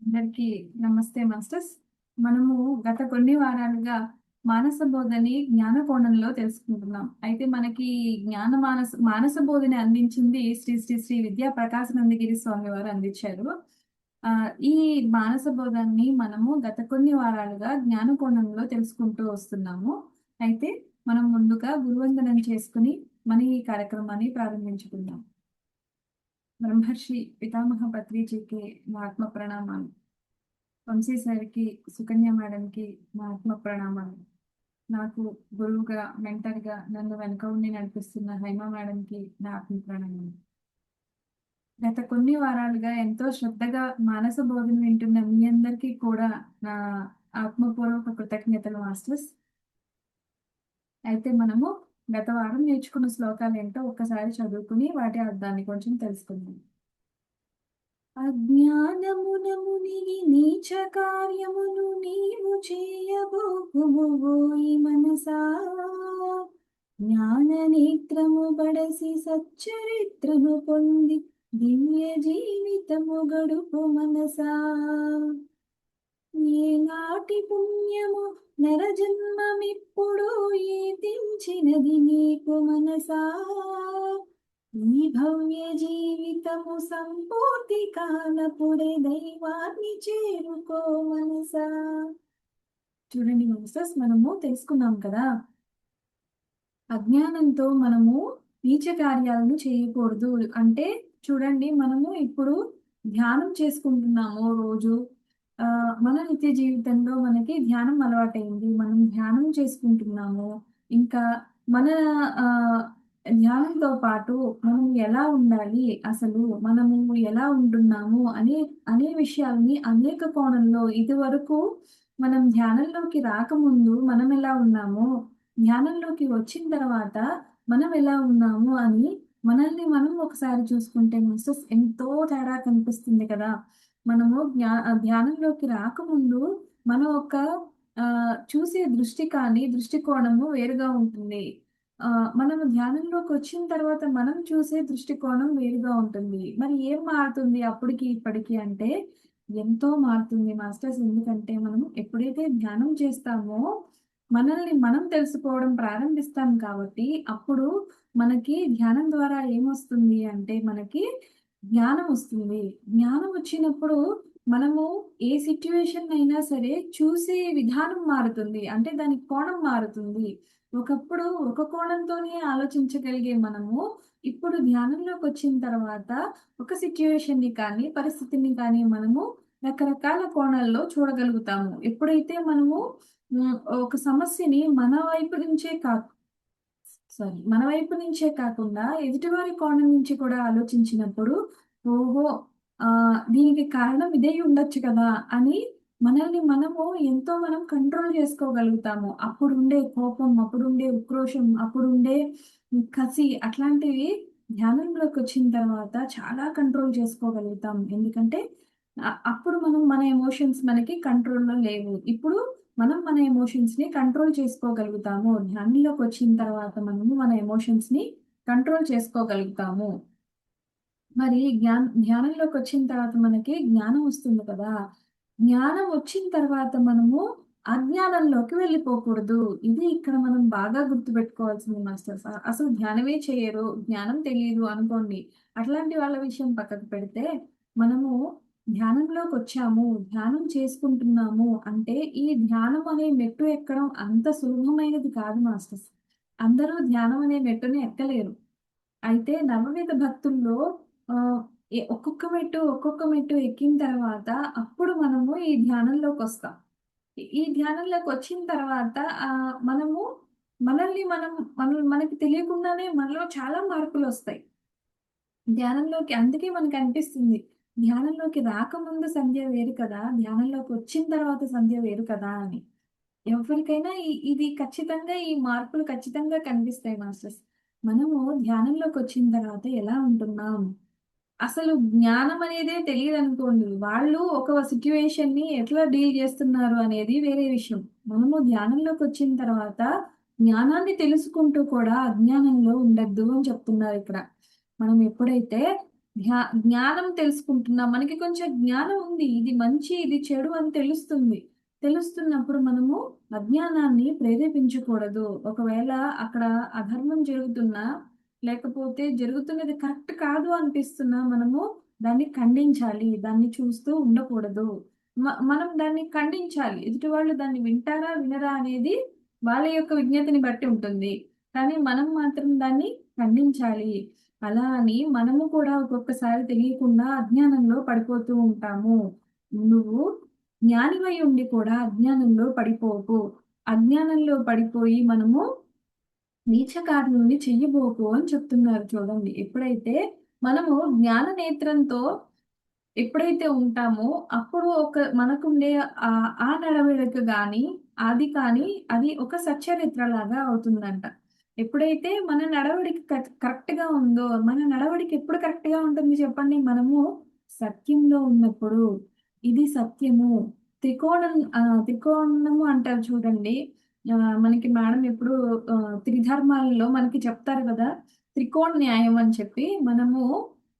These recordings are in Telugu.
అందరికీ నమస్తే మాస్టర్స్. మనము గత కొన్ని వారాలుగా మానస బోధని జ్ఞాన కోణంలో తెలుసుకుంటున్నాం. అయితే మనకి మానస బోధని అందించింది శ్రీ శ్రీ శ్రీ విద్యా ప్రకాశనందగిరి స్వామి వారు అందించారు. ఈ మానస బోధాన్ని మనము గత కొన్ని వారాలుగా జ్ఞాన కోణంలో తెలుసుకుంటూ వస్తున్నాము. అయితే మనం ముందుగా గురువందనం చేసుకుని మన ఈ కార్యక్రమాన్ని ప్రారంభించుకుందాం. బ్రహ్మర్షి పితామహ పత్రిజీకి మా ఆత్మ ప్రణామాలు. వంశీ సార్కి, సుకన్య మేడంకి మా ఆత్మ ప్రణామాలు. నాకు గురువుగా, మెంటర్గా నన్ను వెనక ఉండి నడిపిస్తున్న హైమ మేడంకి నా ఆత్మ ప్రణామాలు. గత కొన్ని వారాలుగా ఎంతో శ్రద్ధగా మానస బోధన వింటున్న మీ అందరికీ కూడా నా ఆత్మపూర్వక కృతజ్ఞతలు మాస్టర్స్. అయితే మనము గత వారం నేర్చుకున్న శ్లోకాలు ఏంటో ఒక్కసారి చదువుకుని వాటి అర్థాన్ని కొంచెం తెలుసుకుందాం. అజ్ఞానమున మునిగి నీచ కార్యమును నీవు చేయబోకుమువోయి మనసా. జ్ఞాన నేత్రము బడసి సచ్చరిత్రము పొంది దివ్య జీవితము గడుపు మనసా. ఏనాటి పుణ్యము నరజన్మమిప్పుడు ఏతించినది నీకు మనసా. ఈ భవ్య జీవితము సంపూర్తి కాలపుడే దైవాన్ని చేరుకో మనసా. చూడండి మాస్టర్స్, మనము తెలుసుకున్నాం కదా, అజ్ఞానంతో మనము నీచ కార్యాలను చేయకూడదు అంటే. చూడండి, మనము ఇప్పుడు ధ్యానం చేసుకుంటున్నాము రోజు. మన నిత్య జీవితంలో మనకి ధ్యానం అలవాటైంది, మనం ధ్యానం చేసుకుంటున్నాము. ఇంకా మన ఆ ధ్యానంతో పాటు మనం ఎలా ఉండాలి, అసలు మనము ఎలా ఉంటున్నాము అనే అనే విషయాల్ని అనేక కోణంలో ఇదివరకు మనం ధ్యానంలోకి రాకముందు మనం ఎలా ఉన్నామో, ధ్యానంలోకి వచ్చిన తర్వాత మనం ఎలా ఉన్నాము అని మనల్ని మనం ఒకసారి చూసుకుంటే మాస్టర్స్ ఎంతో తేడా కనిపిస్తుంది కదా. మనము ధ్యానంలోకి రాకముందు మనం ఒక చూసే దృష్టి కానీ దృష్టికోణము వేరుగా ఉంటుంది. మనము ధ్యానంలోకి వచ్చిన తర్వాత మనం చూసే దృష్టికోణం వేరుగా ఉంటుంది. మరి ఏం మారుతుంది అప్పటికి ఇప్పటికి అంటే ఎంతో మారుతుంది మాస్టర్స్. ఎందుకంటే మనం ఎప్పుడైతే ధ్యానం చేస్తామో మనల్ని మనం తెలుసుకోవడం ప్రారంభిస్తాం కాబట్టి అప్పుడు మనకి ధ్యానం ద్వారా ఏమొస్తుంది అంటే మనకి జ్ఞానం వస్తుంది. జ్ఞానం వచ్చినప్పుడు మనము ఏ సిట్యుయేషన్ అయినా సరే చూసే విధానం మారుతుంది, అంటే దాని కోణం మారుతుంది. ఒకప్పుడు ఒక కోణంతోనే ఆలోచించగలిగే మనము ఇప్పుడు ధ్యానంలోకి వచ్చిన తర్వాత ఒక సిట్యుయేషన్ ని కానీ పరిస్థితిని కానీ మనము రకరకాల కోణాల్లో చూడగలుగుతాము. ఎప్పుడైతే మనము ఒక సమస్యని మన వైపు నుంచే కాకుండా ఎదుటివారి కోణం నుంచి కూడా ఆలోచించినప్పుడు, ఓహో, దీనికి కారణం ఇదే ఉండొచ్చు కదా అని మనల్ని మనం కంట్రోల్ చేసుకోగలుగుతాము. అప్పుడుండే కోపం, అప్పుడుండే ఉక్రోషం, అప్పుడుండే కసి అట్లాంటివి ధ్యానంలోకి వచ్చిన తర్వాత చాలా కంట్రోల్ చేసుకోగలుగుతాం. ఎందుకంటే అప్పుడు మనం మన ఎమోషన్స్ మనకి కంట్రోల్లో లేవు. ఇప్పుడు మనం మన ఎమోషన్స్ ని కంట్రోల్ చేసుకోగలుగుతాము. ధ్యానంలోకి వచ్చిన తర్వాత మనము మన ఎమోషన్స్ ని కంట్రోల్ చేసుకోగలుగుతాము. మరి ధ్యానంలోకి వచ్చిన తర్వాత మనకి జ్ఞానం వస్తుంది కదా. జ్ఞానం వచ్చిన తర్వాత మనము అజ్ఞానంలోకి వెళ్ళిపోకూడదు. ఇది ఇక్కడ మనం బాగా గుర్తుపెట్టుకోవాల్సింది మాస్టర్స్. అసలు ధ్యానమే చేయరు, జ్ఞానం తెలియదు అనుకోండి. అట్లాంటి వాళ్ళ విషయం పక్కకు పెడితే మనము ధ్యానంలోకి వచ్చాము, ధ్యానం చేసుకుంటున్నాము అంటే ఈ ధ్యానం అనే మెట్టు ఎక్కడం అంత సులభమైనది కాదు మాస్టర్స్. అందరూ ధ్యానం అనే మెట్టుని ఎక్కలేరు. అయితే నవవిధ భక్తుల్లో ఒక్కొక్క మెట్టు ఎక్కిన తర్వాత అప్పుడు మనము ఈ ధ్యానంలోకి వస్తాం. ఈ ధ్యానంలోకి వచ్చిన తర్వాత మనము మనకి తెలియకుండానే మనలో చాలా మార్పులు వస్తాయి ధ్యానంలోకి. అందుకే మనకు అనిపిస్తుంది ధ్యానంలోకి రాకముందు సంధ్య వేరు కదా, ధ్యానంలోకి వచ్చిన తర్వాత సంధ్య వేరు కదా అని. ఎవరికైనా ఇది ఖచ్చితంగా, ఈ మార్పులు ఖచ్చితంగా కనిపిస్తాయి మాస్టర్స్. మనము ధ్యానంలోకి వచ్చిన తర్వాత ఎలా ఉంటున్నాం, అసలు జ్ఞానం అనేదే తెలియదు అనుకోండి, వాళ్ళు ఒక సిట్యుయేషన్ ని ఎట్లా డీల్ చేస్తున్నారు అనేది వేరే విషయం. మనము ధ్యానంలోకి వచ్చిన తర్వాత జ్ఞానాన్ని తెలుసుకుంటూ కూడా అజ్ఞానంలో ఉండద్దు అని చెప్తున్నారు ఇక్కడ. మనం ఎప్పుడైతే జ్ఞానం తెలుసుకుంటున్నాం. మనకి కొంచెం జ్ఞానం ఉంది. ఇది మంచి, ఇది చెడు అని తెలుస్తుంది. తెలుస్తున్నప్పుడు మనము అజ్ఞానాన్ని ప్రేరేపించకూడదు. ఒకవేళ అక్కడ అధర్మం జరుగుతున్నా, లేకపోతే జరుగుతున్నది కరెక్ట్ కాదు అనిపిస్తున్నా మనము దాన్ని ఖండించాలి. దాన్ని చూస్తూ ఉండకూడదు. మనం దాన్ని ఖండించాలి. ఎదుటి వాళ్ళు దాన్ని వింటారా, వినరా అనేది వాళ్ళ యొక్క విజ్ఞతని బట్టి ఉంటుంది. కానీ మనం మాత్రం దాన్ని ఖండించాలి. అలా అని మనము కూడా ఒక్కొక్కసారి తెలియకుండా అజ్ఞానంలో పడిపోతూ ఉంటాము. నువ్వు జ్ఞానివై ఉండి కూడా అజ్ఞానంలో పడిపోకు. అజ్ఞానంలో పడిపోయి మనము నీచ కార్యాలని చెయ్యబోకు అని చెప్తున్నారు చూడండి. ఎప్పుడైతే మనము జ్ఞాన నేత్రంతో ఎప్పుడైతే ఉంటామో అప్పుడు ఒక మనకుండే ఆ నడవడిక గాని అది కానీ అది ఒక సచ్చరిత్ర లాగా అవుతుందంట. ఎప్పుడైతే మన నడవడిక కరెక్ట్ గా ఉందో, మన నడవడిక ఎప్పుడు కరెక్ట్ గా ఉంటుంది చెప్పండి? మనము సత్యంలో ఉన్నప్పుడు. ఇది సత్యము. త్రికోణము అంటారు చూడండి. మనకి మేడం ఎప్పుడు త్రిధర్మాలలో మనకి చెప్తారు కదా, త్రికోణ న్యాయం అని చెప్పి. మనము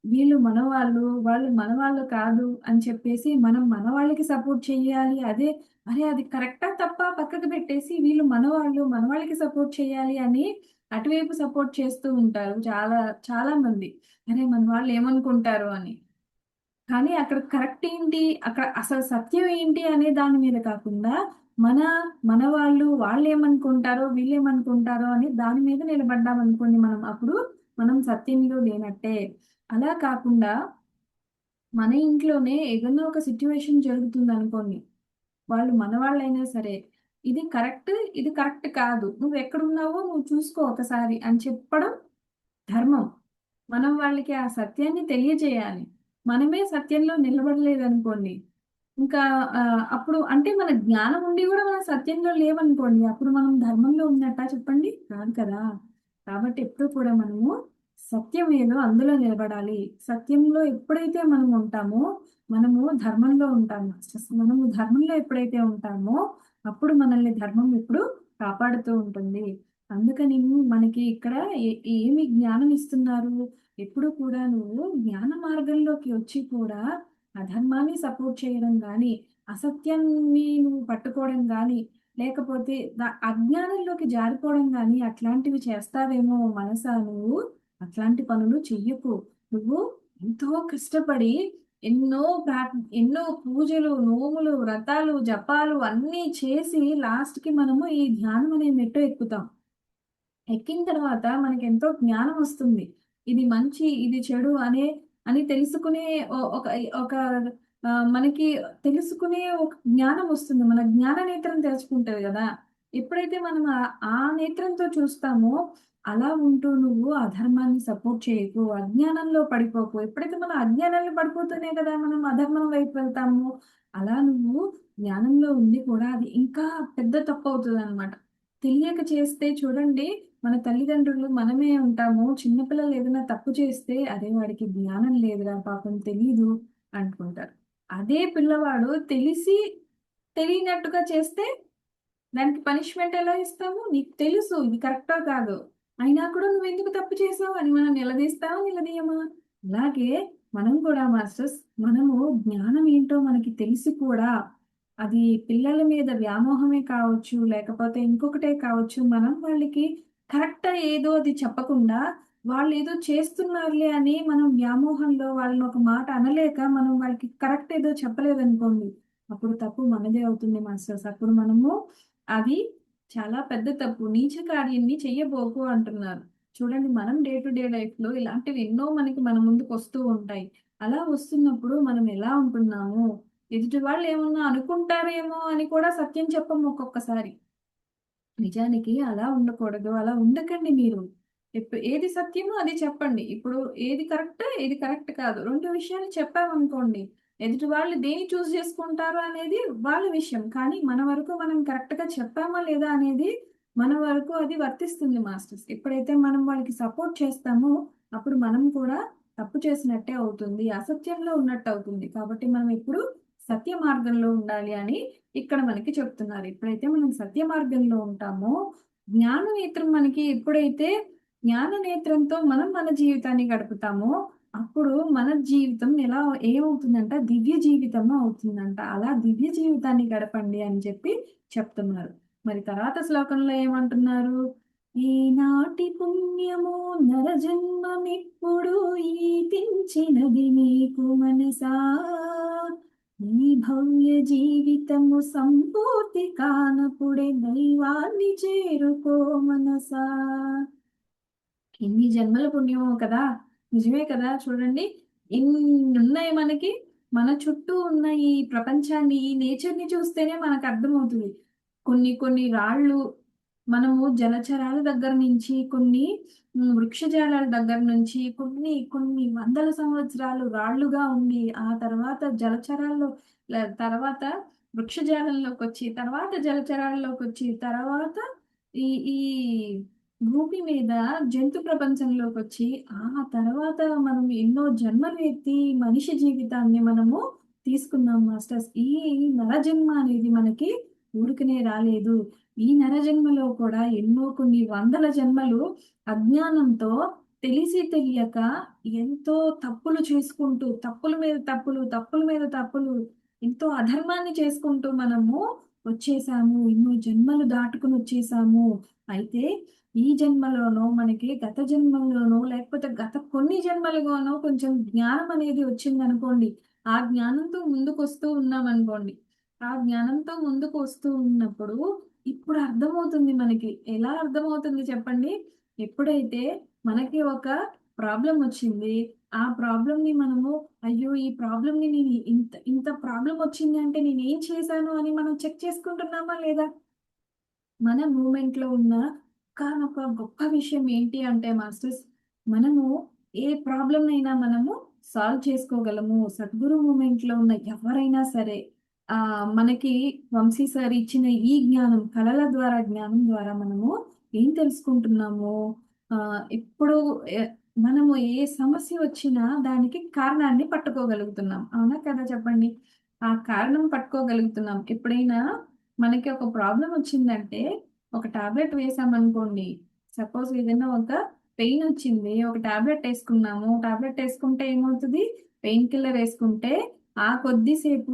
వీళ్ళు మనవాళ్ళు, వాళ్ళు మనవాళ్ళు కాదు అని చెప్పేసి మనం మనవాళ్ళకి సపోర్ట్ చేయాలి. అదే అరే అది కరెక్టా తప్పా పక్కకు పెట్టేసి వీళ్ళు మనవాళ్ళు, మనవాళ్ళకి సపోర్ట్ చేయాలి అని అటువైపు సపోర్ట్ చేస్తూ ఉంటారు చాలా చాలా మంది. అరే మన వాళ్ళు ఏమనుకుంటారు అని. కానీ అక్కడ కరెక్ట్ ఏంటి, అక్కడ అసలు సత్యం ఏంటి అనే దాని మీద కాకుండా మన మన వాళ్ళు ఏమనుకుంటారో, వీళ్ళేమనుకుంటారో అని దాని మీద నిలబడ్డాం అనుకోండి మనం, అప్పుడు మనం సత్యంలో లేనట్టే. అలా కాకుండా మన ఇంట్లోనే ఏదైనా ఒక సిట్యుయేషన్ జరుగుతుంది అనుకోండి, వాళ్ళు మనవాళ్ళైనా సరే, ఇది కరెక్ట్, ఇది కరెక్ట్ కాదు, నువ్వు ఎక్కడున్నావో నువ్వు చూసుకో ఒకసారి అని చెప్పడం ధర్మం. మనం వాళ్ళకి ఆ సత్యాన్ని తెలియజేయాలి. మనమే సత్యంలో నిలబడలేదనుకోండి, ఇంకా అప్పుడు అంటే మన జ్ఞానం ఉండి కూడా మనం సత్యంలో లేవనుకోండి, అప్పుడు మనం ధర్మంలో ఉన్నట్టా చెప్పండి? కాదు కదా. కాబట్టి ఎప్పుడు కూడా మనము సత్యం ఏదో అందులో నిలబడాలి. సత్యంలో ఎప్పుడైతే మనం ఉంటామో మనము ధర్మంలో ఉంటాము. మనము ధర్మంలో ఎప్పుడైతే ఉంటామో అప్పుడు మనల్ని ధర్మం ఎప్పుడు కాపాడుతూ ఉంటుంది. అందుకని మనకి ఇక్కడ ఏమి జ్ఞానం ఇస్తున్నారు? ఎప్పుడు కూడా నువ్వు జ్ఞాన మార్గంలోకి వచ్చి కూడా అధర్మాన్ని సపోర్ట్ చేయడం కానీ, అసత్యాన్ని నువ్వు పట్టుకోవడం కానీ, లేకపోతే అజ్ఞానంలోకి జారిపోవడం కానీ అట్లాంటివి చేస్తావేమో మనసా నువ్వు. అట్లాంటి పనులు చెయ్యకు. నువ్వు ఎంతో కష్టపడి ఎన్నో పూజలు, నోములు, వ్రతాలు, జపాలు అన్నీ చేసి లాస్ట్‌కి మనము ఈ ధ్యానం అనే మెట్టు ఎక్కుతాం. ఎక్కిన తర్వాత మనకెంతో జ్ఞానం వస్తుంది. ఇది మంచి, ఇది చెడు అని తెలుసుకునే ఒక ఒక మనకి తెలుసుకునే ఒక జ్ఞానం వస్తుంది. మన జ్ఞాన నేత్రం తెరుచుకుంటది గదా! ఎప్పుడైతే మనం ఆ నేత్రంతో చూస్తామో, అలా ఉంటూ నువ్వు అధర్మాన్ని సపోర్ట్ చేయకు. అజ్ఞానంలో పడిపోకు. ఎప్పుడైతే మనం అజ్ఞానంలో పడిపోతూనే కదా మనం అధర్మం వైపు వెళ్తాము. అలా నువ్వు జ్ఞానంలో ఉండి కూడా అది ఇంకా పెద్ద తప్పవుతదనమాట. తెలియక చేస్తే చూడండి, మన తల్లిదండ్రులు మనమే ఉంటాము. చిన్నపిల్లలు ఏదైనా తప్పు చేస్తే, "అరే! వాడికి జ్ఞానం లేదురా పాపం తెలీదు" అనుకుంటారు. అదే పిల్లవాడు తెలిసి తెలియనట్టుగా చేస్తే దానికి పనిష్మెంట్ ఎలా ఇస్తాము? నీకు తెలుసు ఇది కరెక్టో కాదో. అయినా కూడా నువ్వెందుకు తప్పు చేసావు అని మనం నిలదీస్తామా? నిలదీయమా? అలాగే మనం కూడా మాస్టర్స్, మనము జ్ఞానం ఏంటో మనకి తెలిసి కూడా అది పిల్లల మీద వ్యామోహమే కావచ్చు, లేకపోతే ఇంకొకటే కావచ్చు. మనం వాళ్ళకి కరెక్ట్ ఏదో అది చెప్పకుండా వాళ్ళేదో చేస్తున్నారులే అని మనం వ్యామోహంలో వాళ్ళని ఒక మాట అనలేక మనం వాళ్ళకి కరెక్ట్ ఏదో చెప్పలేదనుకోండి, అప్పుడు తప్పు మనదే అవుతుంది మాస్టర్స్. అప్పుడు మనము అది చాలా పెద్ద తప్పు. నీచ కార్యాన్ని చెయ్యబోకు అంటున్నారు. చూడండి, మనం డే టు డే లైఫ్‌లో ఇలాంటివి ఎన్నో మనకి మన ముందుకొస్తూ ఉంటాయి. అలా వస్తున్నప్పుడు మనం ఎలా ఉంటున్నాము? ఎదుటి వాళ్ళు ఏమన్నా అనుకుంటారేమో అని కూడా సత్యం చెప్పము ఒక్కొక్కసారి. నిజానికి అలా ఉండకూడదు. అలా ఉండకండి మీరు. ఏది సత్యమో అది చెప్పండి. ఇప్పుడు ఏది కరెక్ట్, ఏది కరెక్ట్ కాదు. 2 విషయాలు చెప్పామనుకోండి, ఎదుటి వాళ్ళు దేన్ని చూజ్ చేసుకుంటారు అనేది వాళ్ళ విషయం. కానీ మన వరకు మనం కరెక్ట్‌గా చెప్పామా లేదా అనేది మన వరకు అది వర్తిస్తుంది మాస్టర్స్. ఎప్పుడైతే మనం వాళ్ళకి సపోర్ట్ చేస్తామో అప్పుడు మనం కూడా తప్పు చేసినట్టే అవుతుంది. అసత్యంలో ఉన్నట్టు అవుతుంది. కాబట్టి మనం ఎప్పుడు సత్య మార్గంలో ఉండాలి అని ఇక్కడ మనకి చెప్తున్నారు. ఎప్పుడైతే మనం సత్య మార్గంలో ఉంటామో, జ్ఞాన నేత్రం మనకి ఎప్పుడైతే జ్ఞాన నేత్రంతో మనం మన జీవితాన్ని గడుపుతామో, అప్పుడు మన జీవితం ఎలా ఏమవుతుందంట, దివ్య జీవితం అవుతుందంట. అలా దివ్య జీవితాన్ని గడపండి అని చెప్పి చెప్తున్నారు. మరి తర్వాత శ్లోకంలో ఏమంటున్నారు? ఈనాటి పుణ్యము నరజన్మమిప్పుడు ఈతించినది నీకు మనసా, ఈ భవ్య జీవితము సంపూర్తి కానప్పుడే దైవాన్ని చేరుకో మనసా. ఎన్ని జన్మల పుణ్యమో కదా. నిజమే కదా, చూడండి ఇన్ని ఉన్నాయి మనకి. మన చుట్టూ ఉన్న ఈ ప్రపంచాన్ని, ఈ నేచర్ ని చూస్తేనే మనకు అర్థమవుతుంది. కొన్ని కొన్ని రాళ్ళు, మనము జలచరాల దగ్గర నుంచి కొన్ని వృక్షజాలాల దగ్గర నుంచి కొన్ని కొన్ని వందల సంవత్సరాలు రాళ్ళుగా ఉండి ఆ తర్వాత జలచరాల్లో తర్వాత వృక్షజాలంలోకి వచ్చి తర్వాత జలచరాల్లోకి వచ్చి తర్వాత ఈ ఈ భూమి మీద జంతు ప్రపంచంలోకి వచ్చి ఆ తర్వాత మనం ఎన్నో జన్మలు ఎత్తి మనిషి జీవితాన్ని మనము తీసుకున్నాం మాస్టర్స్. ఈ నరజన్మ అనేది మనకి ఊరికనే రాలేదు. ఈ నరజన్మలో కూడా ఎన్నో కొన్ని వందల జన్మలు అజ్ఞానంతో తెలిసి తెలియక ఎంతో తప్పులు చేసుకుంటూ తప్పుల మీద తప్పులు తప్పుల మీద తప్పులు ఎంతో అధర్మాన్ని చేసుకుంటూ మనము వచ్చేసాము. ఎన్నో జన్మలు దాటుకుని వచ్చేసాము. అయితే ఈ జన్మలోనో మనకి గత జన్మలోనో లేకపోతే గత కొన్ని జన్మలుగానో కొంచెం జ్ఞానం అనేది వచ్చింది అనుకోండి. ఆ జ్ఞానంతో ముందుకు వస్తూ ఉన్నాం అనుకోండి. ఆ జ్ఞానంతో ముందుకు వస్తూ ఉన్నప్పుడు ఇప్పుడు అర్థమవుతుంది మనకి. ఎలా అర్థమవుతుంది చెప్పండి? ఎప్పుడైతే మనకి ఒక ప్రాబ్లం వచ్చింది, ఆ ప్రాబ్లం ని మనము అయ్యో ఈ ప్రాబ్లం ని నేను ఇంత ఇంత ప్రాబ్లం వచ్చింది అంటే నేను ఏం చేశాను అని మనం చెక్ చేసుకుంటున్నామా లేదా? మన మూమెంట్ లో ఉన్న ఒకానొక గొప్ప విషయం ఏంటి అంటే మాస్టర్స్, మనము ఏ ప్రాబ్లం అయినా మనము సాల్వ్ చేసుకోగలము. సద్గురు మూమెంట్ లో ఉన్న ఎవరైనా సరే మనకి వంశీ సార్ ఇచ్చిన ఈ జ్ఞానం, కళల ద్వారా జ్ఞానం ద్వారా మనము ఏం తెలుసుకుంటున్నాము? ఇప్పుడు ఎ- మనము ఏ సమస్య వచ్చినా దానికి కారణాన్ని పట్టుకోగలుగుతున్నాం. అవునా కదా చెప్పండి? ఆ కారణం పట్టుకోగలుగుతున్నాం. ఎప్పుడైనా మనకి ఒక ప్రాబ్లం వచ్చిందంటే ఒక టాబ్లెట్ వేసామనుకోండి. సపోజ్ ఏదైనా ఒక పెయిన్ వచ్చింది, ఒక టాబ్లెట్ వేసుకున్నాము. టాబ్లెట్ వేసుకుంటే ఏమవుతుంది? పెయిన్ కిల్లర్ వేసుకుంటే ఆ కొద్దిసేపు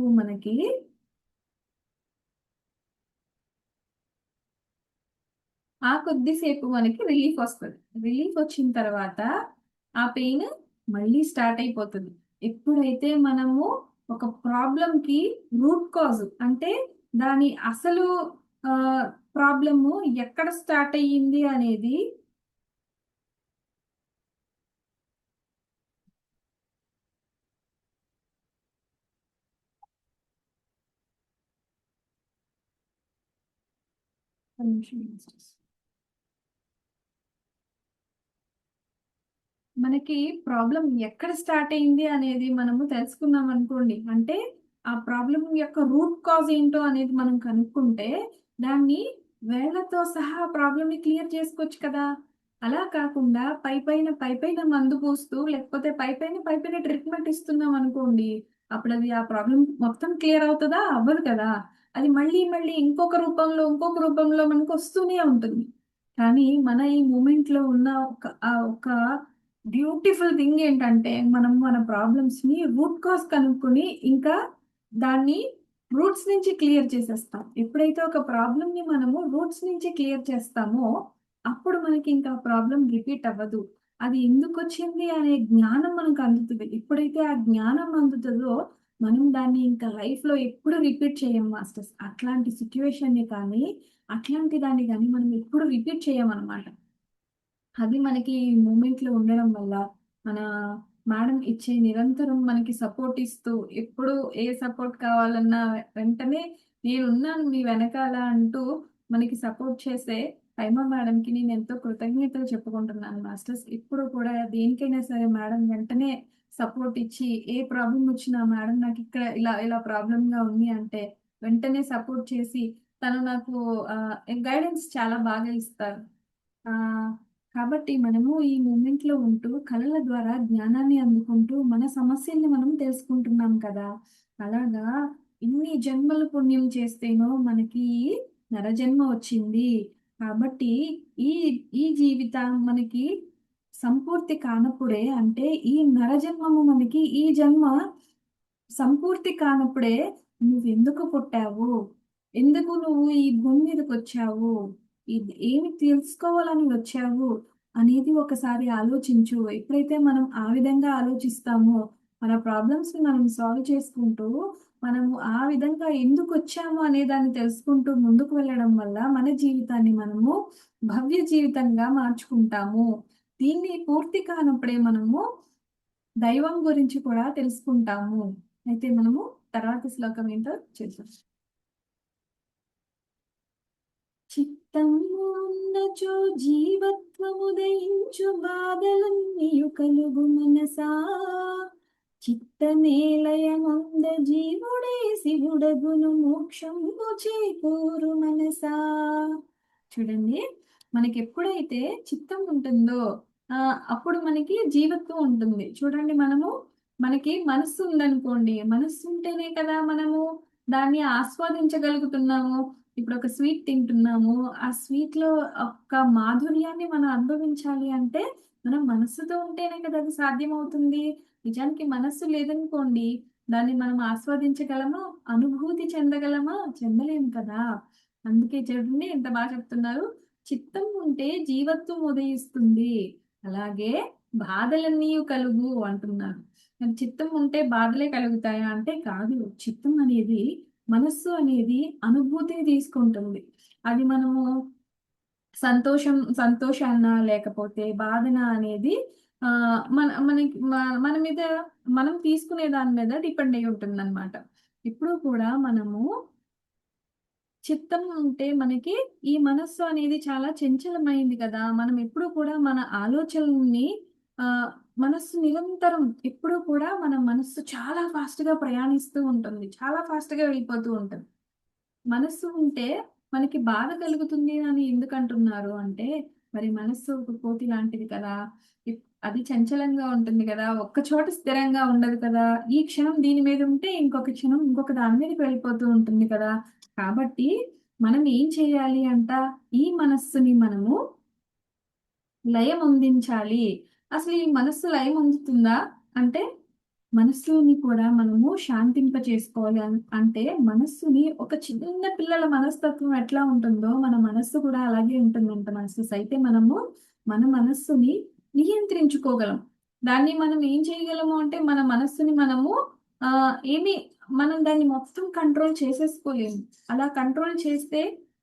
మనకి రిలీఫ్ వస్తుంది. రిలీఫ్ వచ్చిన తర్వాత ఆ పెయిన్ మళ్ళీ స్టార్ట్ అయిపోతుంది. ఎప్పుడైతే మనము ఒక ప్రాబ్లం కి రూట్ కాజ్ అంటే దాని అసలు ప్రాబ్లము ఎక్కడ స్టార్ట్ అయ్యింది అనేది ఒక నిమిషం. మనకి ప్రాబ్లం ఎక్కడ స్టార్ట్ అయింది అనేది మనము తెలుసుకున్నాం అనుకోండి. అంటే ఆ ప్రాబ్లం యొక్క రూట్ కాజ్ ఏంటో అనేది మనం కనుక్కుంటే దాన్ని వేళ్లతో సహా ప్రాబ్లమ్ ని క్లియర్ చేసుకోవచ్చు కదా. అలా కాకుండా పై పైన మందు పూస్తూ లేకపోతే పై పైన ట్రీట్మెంట్ ఇస్తున్నాం అనుకోండి. అప్పుడు అది ఆ ప్రాబ్లం మొత్తం క్లియర్ అవుతుందా? అవ్వదు కదా. అది మళ్ళీ మళ్ళీ ఇంకొక రూపంలో మనకు వస్తూనే ఉంటుంది. కానీ మన ఈ మూమెంట్ లో ఉన్న ఒక బ్యూటిఫుల్ థింగ్ ఏంటంటే మనం మన ప్రాబ్లమ్స్ ని రూట్ కాజ్ కనుక్కొని ఇంకా దాన్ని రూట్స్ నుంచి క్లియర్ చేసేస్తాం. ఎప్పుడైతే ఒక ప్రాబ్లమ్ ని మనము రూట్స్ నుంచి క్లియర్ చేస్తామో అప్పుడు మనకి ఇంకా ప్రాబ్లం రిపీట్ అవ్వదు. అది ఎందుకు వచ్చింది అనే జ్ఞానం మనకు అందుతుంది. ఎప్పుడైతే ఆ జ్ఞానం అందుతుందో మనం దాన్ని ఇంకా లైఫ్ లో ఎప్పుడు రిపీట్ చేయం మాస్టర్స్. అట్లాంటి సిచ్యువేషన్ ని కానీ అట్లాంటి దాన్ని కానీ మనం ఎప్పుడు రిపీట్ చేయమన్నమాట. అది మనకి మూమెంట్ లో ఉండడం వల్ల మన మేడం ఇచ్చే నిరంతరం మనకి సపోర్ట్ ఇస్తూ ఎప్పుడు ఏ సపోర్ట్ కావాలన్నా వెంటనే నేనున్నాను మీ వెనకాల అంటూ మనకి సపోర్ట్ చేసే హైమా మేడంకి నేను ఎంతో కృతజ్ఞతలు చెప్పుకుంటున్నాను మాస్టర్స్. ఇప్పుడు కూడా దేనికైనా సరే మేడం వెంటనే సపోర్ట్ ఇచ్చి ఏ ప్రాబ్లం వచ్చినా మేడం నాకు ఇక్కడ ఇలా ఇలా ప్రాబ్లం గా ఉంది అంటే వెంటనే సపోర్ట్ చేసి తను నాకు గైడెన్స్ చాలా బాగా ఇస్తారు. ఆ కాబట్టి మనము ఈ మూమెంట్ లో ఉంటూ కళల ద్వారా జ్ఞానాన్ని అందుకుంటూ మన సమస్యల్ని మనం తెలుసుకుంటున్నాం కదా. అలాగా ఇన్ని జన్మలు పుణ్యం చేస్తేనో మనకి నరజన్మ వచ్చింది. కాబట్టి ఈ ఈ జీవితం మనకి సంపూర్తి కానప్పుడే, అంటే ఈ నరజన్మము మనకి ఈ జన్మ సంపూర్తి కానప్పుడే నువ్వెందుకు పుట్టావు, ఎందుకు నువ్వు ఈ భూమి మీదకి వచ్చావు, ఇది ఏమి తెలుసుకోవాలని వచ్చావు అనేది ఒకసారి ఆలోచించు. ఎప్పుడైతే మనం ఆ విధంగా ఆలోచిస్తామో, మన ప్రాబ్లమ్స్ ని మనం సాల్వ్ చేసుకుంటూ, మనము ఆ విధంగా ఎందుకు వచ్చాము అనే దాన్ని తెలుసుకుంటూ ముందుకు వెళ్ళడం వల్ల మన జీవితాన్ని మనము భవ్య జీవితంగా మార్చుకుంటాము. దీన్ని పూర్తి కానప్పుడే మనము దైవం గురించి కూడా తెలుసుకుంటాము. అయితే మనము తర్వాత శ్లోకం ఏంటో చూద్దాం. చిత్తము ఉన్నచో జీవత్వముదయించు బాధలన్నీయు కలుగు మనసా, చిత్తనేలయమంద జీవుడే శివుడగును మోక్షంబు చేకూరు మనసా. చూడండి, మనకి ఎప్పుడైతే చిత్తం ఉంటుందో అప్పుడు మనకి జీవత్వం ఉంటుంది. చూడండి, మనకి మనస్సు ఉందనుకోండి, మనస్సు ఉంటేనే కదా మనము దాన్ని ఆస్వాదించగలుగుతున్నాము. ఇప్పుడు ఒక స్వీట్ తింటున్నాము, ఆ స్వీట్ లో ఒక మాధుర్యాన్ని మనం అనుభవించాలి అంటే మనం మనస్సుతో ఉంటేనే కదా అది సాధ్యమవుతుంది. నిజానికి మనస్సు లేదనుకోండి, దాన్ని మనం ఆస్వాదించగలమా, అనుభూతి చెందగలమా, చెందలేము కదా. అందుకే చూడండి ఎంత బాగా చెప్తున్నారు. చిత్తం ఉంటే జీవత్వం ఉదయిస్తుంది, అలాగే బాధలన్నీ కలుగు అంటున్నారు. మరి చిత్తం ఉంటే బాధలే కలుగుతాయా అంటే కాదు. చిత్తం అనేది, మనస్సు అనేది అనుభూతిని తీసుకుంటుంది. అది మనము సంతోషాన్న లేకపోతే బాధన అనేది మన మీద, మనం తీసుకునే దాని మీద డిపెండ్ అయి ఉంటుంది అనమాట. ఇప్పుడు కూడా మనము చిత్తం ఉంటే మనకి ఈ మనస్సు అనేది చాలా చంచలమైంది కదా. మనం ఎప్పుడు కూడా మన ఆలోచనల్ని ఆ మనస్సు నిరంతరం ఎప్పుడు కూడా మన మనస్సు చాలా ఫాస్ట్ గా ప్రయాణిస్తూ ఉంటుంది, చాలా ఫాస్ట్ గా వెళ్ళిపోతూ ఉంటుంది. మనస్సు ఉంటే మనకి బాధ కలుగుతుంది అని ఎందుకు అంటున్నారు అంటే, మరి మనస్సు ఒక కోతి లాంటిది కదా. అది చంచలంగా ఉంటుంది కదా, ఒక్క చోట స్థిరంగా ఉండదు కదా. ఈ క్షణం దీని మీద ఉంటే ఇంకొక క్షణం ఇంకొక దాని మీదకి వెళ్ళిపోతూ ఉంటుంది కదా. కాబట్టి మనం ఏం చేయాలి అంట, ఈ మనస్సుని మనము లయం అందించాలి. అసలు ఈ మనస్సు లయం అందుతుందా అంటే, మనస్సుని కూడా మనము శాంతింప చేసుకోవాలి. అంటే మనస్సుని, ఒక చిన్న పిల్లల మనస్తత్వం ఎట్లా ఉంటుందో మన మనస్సు కూడా అలాగే ఉంటుందంట. మనస్సు అయితే మనము మన మనస్సుని నియంత్రించుకోగలం. దాన్ని మనం ఏం చేయగలము అంటే, మన మనస్సుని మనము ఏమి, మనం దాన్ని మొత్తం కంట్రోల్ చేసేసుకోలేము. అలా కంట్రోల్ చేస్తే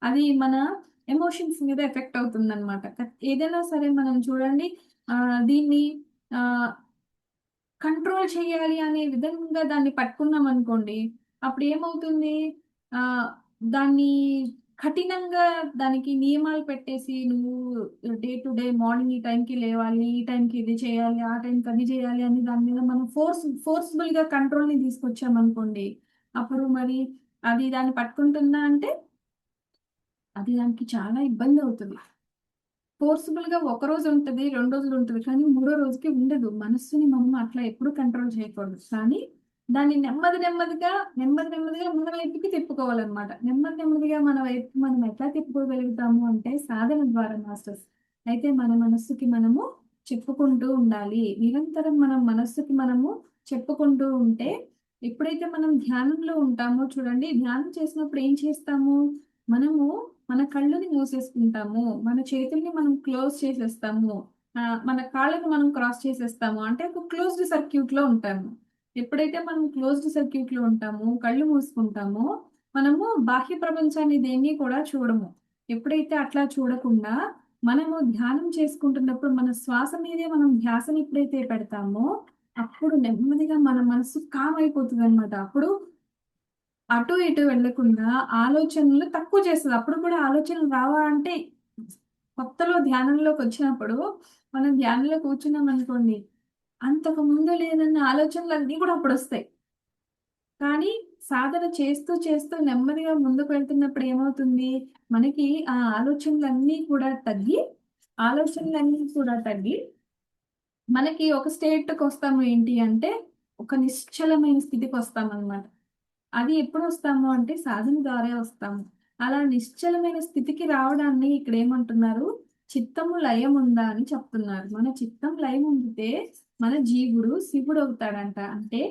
అది మన ఎమోషన్స్ మీద ఎఫెక్ట్ అవుతుంది అనమాట. ఏదైనా సరే మనం చూడండి, దీన్ని ఆ కంట్రోల్ చేయాలి అనే విధంగా దాన్ని పట్టుకున్నాం అనుకోండి, అప్పుడు ఏమవుతుంది, ఆ దాన్ని కఠినంగా దానికి నియమాలు పెట్టేసి, నువ్వు డే టు డే మార్నింగ్ ఈ టైంకి లేవాలి, ఈ టైంకి ఇది చేయాలి, ఆ టైంకి అది చేయాలి అని దాని మీద మనం ఫోర్స్ఫుల్ గా కంట్రోల్ ని తీసుకొచ్చామనుకోండి, అప్పుడు మరి అది దాన్ని పట్టుకుంటుందా అంటే అది దానికి చాలా ఇబ్బంది అవుతుంది. ఫోర్సిబుల్ గా ఒక రోజు ఉంటది, 2 రోజులు ఉంటది, కానీ మూడో రోజుకి ఉండదు. మనస్సుని మనం అట్లా ఎప్పుడు కంట్రోల్ చేయకూడదు. కానీ దాన్ని నెమ్మదిగా మన వైపుకి తిప్పుకోవాలన్నమాట. నెమ్మదిగా మన వైపు మనం ఎట్లా తిప్పుకోగలుగుతాము అంటే సాధన ద్వారా మాస్టర్స్. అయితే మన మనస్సుకి మనము చెప్పుకుంటూ ఉండాలి. నిరంతరం మనం మనస్సుకి మనము చెప్పుకుంటూ ఉంటే, ఎప్పుడైతే మనం ధ్యానంలో ఉంటామో చూడండి, ధ్యానం చేసినప్పుడు ఏం చేస్తాము, మనము మన కళ్ళని మూసేసుకుంటాము, మన చేతుల్ని మనం క్లోజ్ చేసేస్తాము, మన కాళ్ళని మనం క్రాస్ చేసేస్తాము. అంటే ఒక క్లోజ్డ్ సర్క్యూట్ లో ఉంటాము. ఎప్పుడైతే మనం క్లోజ్డ్ సర్క్యూట్ లో ఉంటామో, కళ్ళు మూసుకుంటామో, మనము బాహ్య ప్రపంచాన్ని దేన్ని కూడా చూడము. ఎప్పుడైతే అట్లా చూడకుండా మనము ధ్యానం చేసుకుంటున్నప్పుడు మన శ్వాస మీదే మనం ధ్యాసని ఎప్పుడైతే పెడతామో, అప్పుడు నెమ్మదిగా మన మనసు కామ్ అయిపోతుంది అనమాట. అప్పుడు అటు ఇటు వెళ్ళకుండా ఆలోచనలు తక్కువ చేస్తుంది. అప్పుడు కూడా ఆలోచనలు రావా అంటే, కొత్తలో ధ్యానంలోకి వచ్చినప్పుడు మనం ధ్యానంలో కూర్చున్నాం అనుకోండి, అంతకు ముందు లేదన్న ఆలోచనలు అన్నీ కూడా అప్పుడు వస్తాయి. కానీ సాధన చేస్తూ చేస్తూ నెమ్మదిగా ముందుకు వెళ్తున్నప్పుడు ఏమవుతుంది, మనకి ఆ ఆలోచనలన్నీ కూడా తగ్గి మనకి ఒక స్టేట్కి వస్తాము. ఏంటి అంటే, ఒక నిశ్చలమైన స్థితికి వస్తాం అనమాట. అది ఎప్పుడు వస్తాము అంటే సాధన ద్వారా వస్తాము. అలా నిశ్చలమైన స్థితికి రావడాన్ని ఇక్కడ ఏమంటున్నారు, చిత్తము లయం ఉందా అని చెప్తున్నారు. మన చిత్తం లయం ఉండితే మన జీవుడు శివుడు అవుతాడంట. అంటే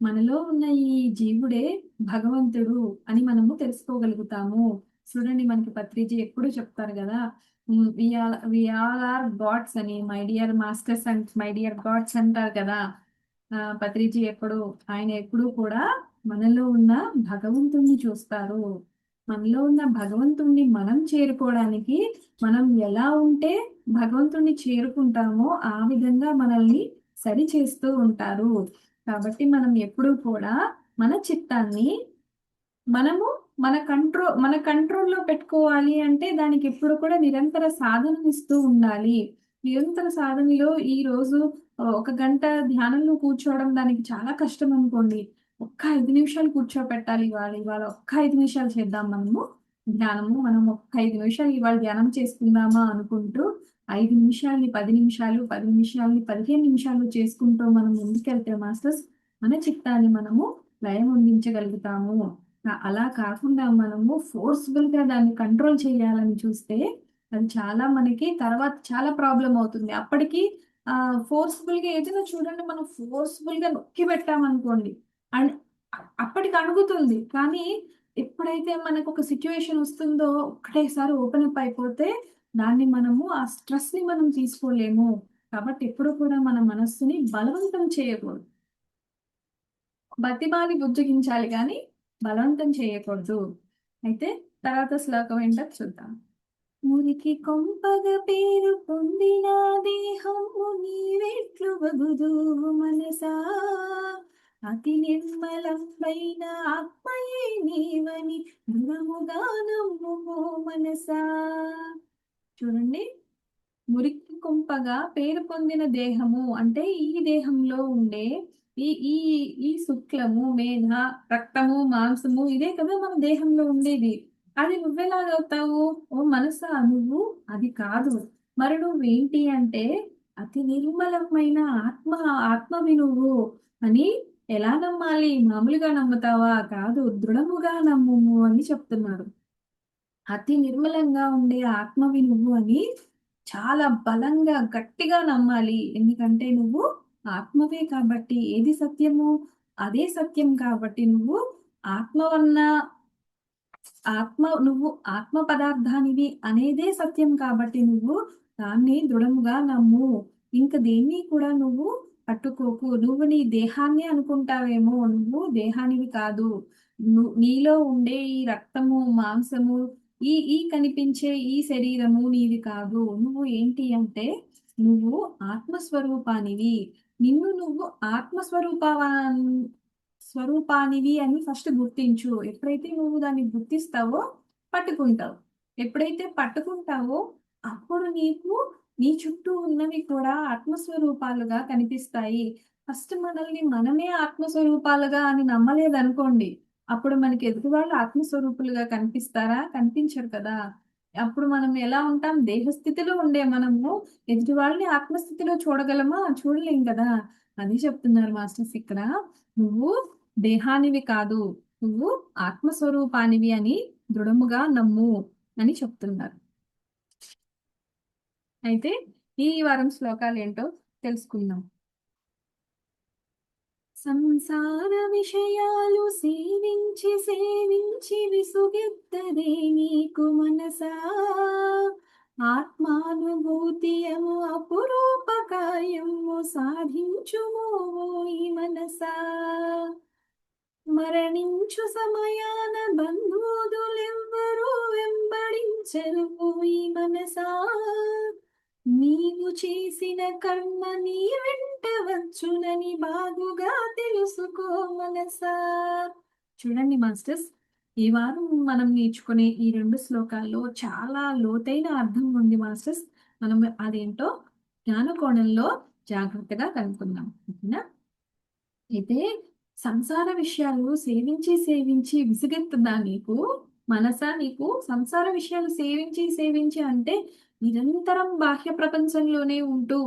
మనలో ఉన్న ఈ జీవుడే భగవంతుడు అని మనము తెలుసుకోగలుగుతాము. చూడండి, మనకి పత్రిజీ ఎప్పుడు చెప్తారు కదా, వి ఆల్ ఆర్ గాడ్స్ అని, my dear masters and my dear God's అంటారు కదా. పత్రిజీ ఆయన ఎప్పుడు కూడా మనలో ఉన్న భగవంతుణ్ణి చూస్తారు. మనలో ఉన్న భగవంతుణ్ణి మనం చేరుకోవడానికి మనం ఎలా ఉంటే భగవంతుణ్ణి చేరుకుంటామో ఆ విధంగా మనల్ని సరి చేస్తూ ఉంటారు. కాబట్టి మనం ఎప్పుడూ కూడా మన చిత్తాన్ని మనము మన కంట్రోల్లో పెట్టుకోవాలి. అంటే దానికి ఎప్పుడు కూడా నిరంతర సాధన ఇస్తూ ఉండాలి. నిరంతర సాధనలో ఈ రోజు ఒక గంట ధ్యానంలో కూర్చోవడం దానికి చాలా కష్టం అనుకోండి. ఒక్క 5 నిమిషాలు కూర్చోపెట్టాలి. ఇవాళ ఇవాళ ఒక్క 5 నిమిషాలు చేద్దాం మనము ధ్యానము. మనం ఒక్క 5 నిమిషాలు ఇవాళ ధ్యానం చేసుకుందామా అనుకుంటూ 5 నిమిషాలని 10 నిమిషాలు, 10 నిమిషాలని 15 నిమిషాలు చేసుకుంటూ మనం ముందుకెళ్తే మాస్టర్స్ మన చిత్తాన్ని మనము లయం అందించగలుగుతాము. అలా కాకుండా మనము ఫోర్స్ఫుల్ గా దాన్ని కంట్రోల్ చేయాలని చూస్తే అది చాలా మనకి తర్వాత చాలా ప్రాబ్లం అవుతుంది. అప్పటికి ఫోర్స్ఫుల్ గా ఏదైనా చూడండి, మనం ఫోర్స్ఫుల్ గా నొక్కి పెట్టామనుకోండి అండ్ అప్పటికి అడుగుతుంది. కానీ ఎప్పుడైతే మనకు ఒక సిచ్యువేషన్ వస్తుందో ఒక్కటేసారి ఓపెన్ అప్ అయిపోతే ఆ స్ట్రెస్ ని మనం తీసుకోలేము. కాబట్టి ఎప్పుడు కూడా మన మనస్సుని బలవంతం చేయకూడదు. బతిమాలి బుజ్జగించాలి కానీ బలవంతం చేయకూడదు. అయితే తర్వాత శ్లోకం ఏంటో చూద్దాం. మురికి కొంపగ పేరు పొందిన దేహము నీవెట్లు వగుదువు మనసా, అతి నిర్మలమైన ఆత్మయే నీవని దృఢముగా నమ్ముమో మనసా. చూడండి, మురికి కుంపగా పేరు పొందిన దేహము అంటే ఈ దేహంలో ఉండే ఈ ఈ ఈ శుక్లము, మేధ, రక్తము, మాంసము ఇదే కదా మన దేహంలో ఉండేది. అది నువ్వెలాగవుతావు? ఓ మనసా, నువ్వు అది కాదు. మరి నువ్వేంటి అంటే అతి నిర్మలమైన ఆత్మవి నువ్వు అని ఎలా నమ్మాలి? మామూలుగా నమ్ముతావా? కాదు, దృఢముగా నమ్ముము అని చెప్తున్నారు. అతి నిర్మలంగా ఉండే ఆత్మవి నువ్వు అని చాలా బలంగా గట్టిగా నమ్మాలి. ఎందుకంటే నువ్వు ఆత్మవే కాబట్టి ఏది సత్యము అదే సత్యం. కాబట్టి నువ్వు ఆత్మవన్న నువ్వు ఆత్మ పదార్థానివి అనేదే సత్యం. కాబట్టి నువ్వు దాన్ని దృఢముగా నమ్ము. ఇంక దేన్ని కూడా నువ్వు పట్టుకోకు. నువ్వు నీ దేహాన్ని అనుకుంటావేమో, నువ్వు దేహానివి కాదు. నీలో ఉండే ఈ రక్తము, మాంసము, ఈ ఈ కనిపించే ఈ శరీరము నీది కాదు. నువ్వు ఏంటి అంటే నువ్వు ఆత్మస్వరూపానివి. నిన్ను నువ్వు స్వరూపానివి అని ఫస్ట్ గుర్తించు. ఎప్పుడైతే నువ్వు దాన్ని గుర్తిస్తావో పట్టుకుంటావు. ఎప్పుడైతే పట్టుకుంటావో అప్పుడు నీకు నీ చుట్టూ ఉన్నవి కూడా ఆత్మస్వరూపాలుగా కనిపిస్తాయి. ఫస్ట్ మనల్ని మనమే ఆత్మస్వరూపాలుగా అని నమ్మలేదనుకోండి, అప్పుడు మనకి ఎదుటి వాళ్ళు ఆత్మస్వరూపులుగా కనిపిస్తారా? కనిపించరు కదా. అప్పుడు మనం ఎలా ఉంటాం? దేహస్థితిలో ఉండే మనము ఎదుటి వాళ్ళని ఆత్మస్థితిలో చూడగలమా? చూడలేం కదా. అది చెప్తున్నారు మాస్టర్స్ ఇక్కడ. నువ్వు దేహానివి కాదు, నువ్వు ఆత్మస్వరూపానివి అని దృఢముగా నమ్ము అని చెప్తున్నారు. అయితే ఈ వారం శ్లోకాలు ఏంటో తెలుసుకుందాం. సంసార విషయాలు సేవించి సేవించి విసుగెత్తదే నీకు మనసా, ఆత్మానుభూతియము అపురూపకాయము సాధించుమో ఈ మనసా. మరణించు సమయాన బంధువులెవ్వరూ వెంబడించరు ఈ మనసా, నీవు చేసిన కర్మ నీ వెంట వచ్చునని బాగుగా తెలుసుకో మనసా. చూడండి మాస్టర్స్, ఈ వారం మనం నేర్చుకునే ఈ 2 శ్లోకాల్లో చాలా లోతైన అర్థం ఉంది మాస్టర్స్. మనం అదేంటో జ్ఞాన కోణంలో జాగ్రత్తగా కనుక్కుందాం. ఓకేనా? అయితే సంసార విషయాలు సేవించి సేవించి విసుగెత్తుందా నీకు మనసా? నీకు సంసార విషయాలు సేవించి సేవించి అంటే నిరంతరం బాహ్య ప్రపంచంలోనే ఉంటూ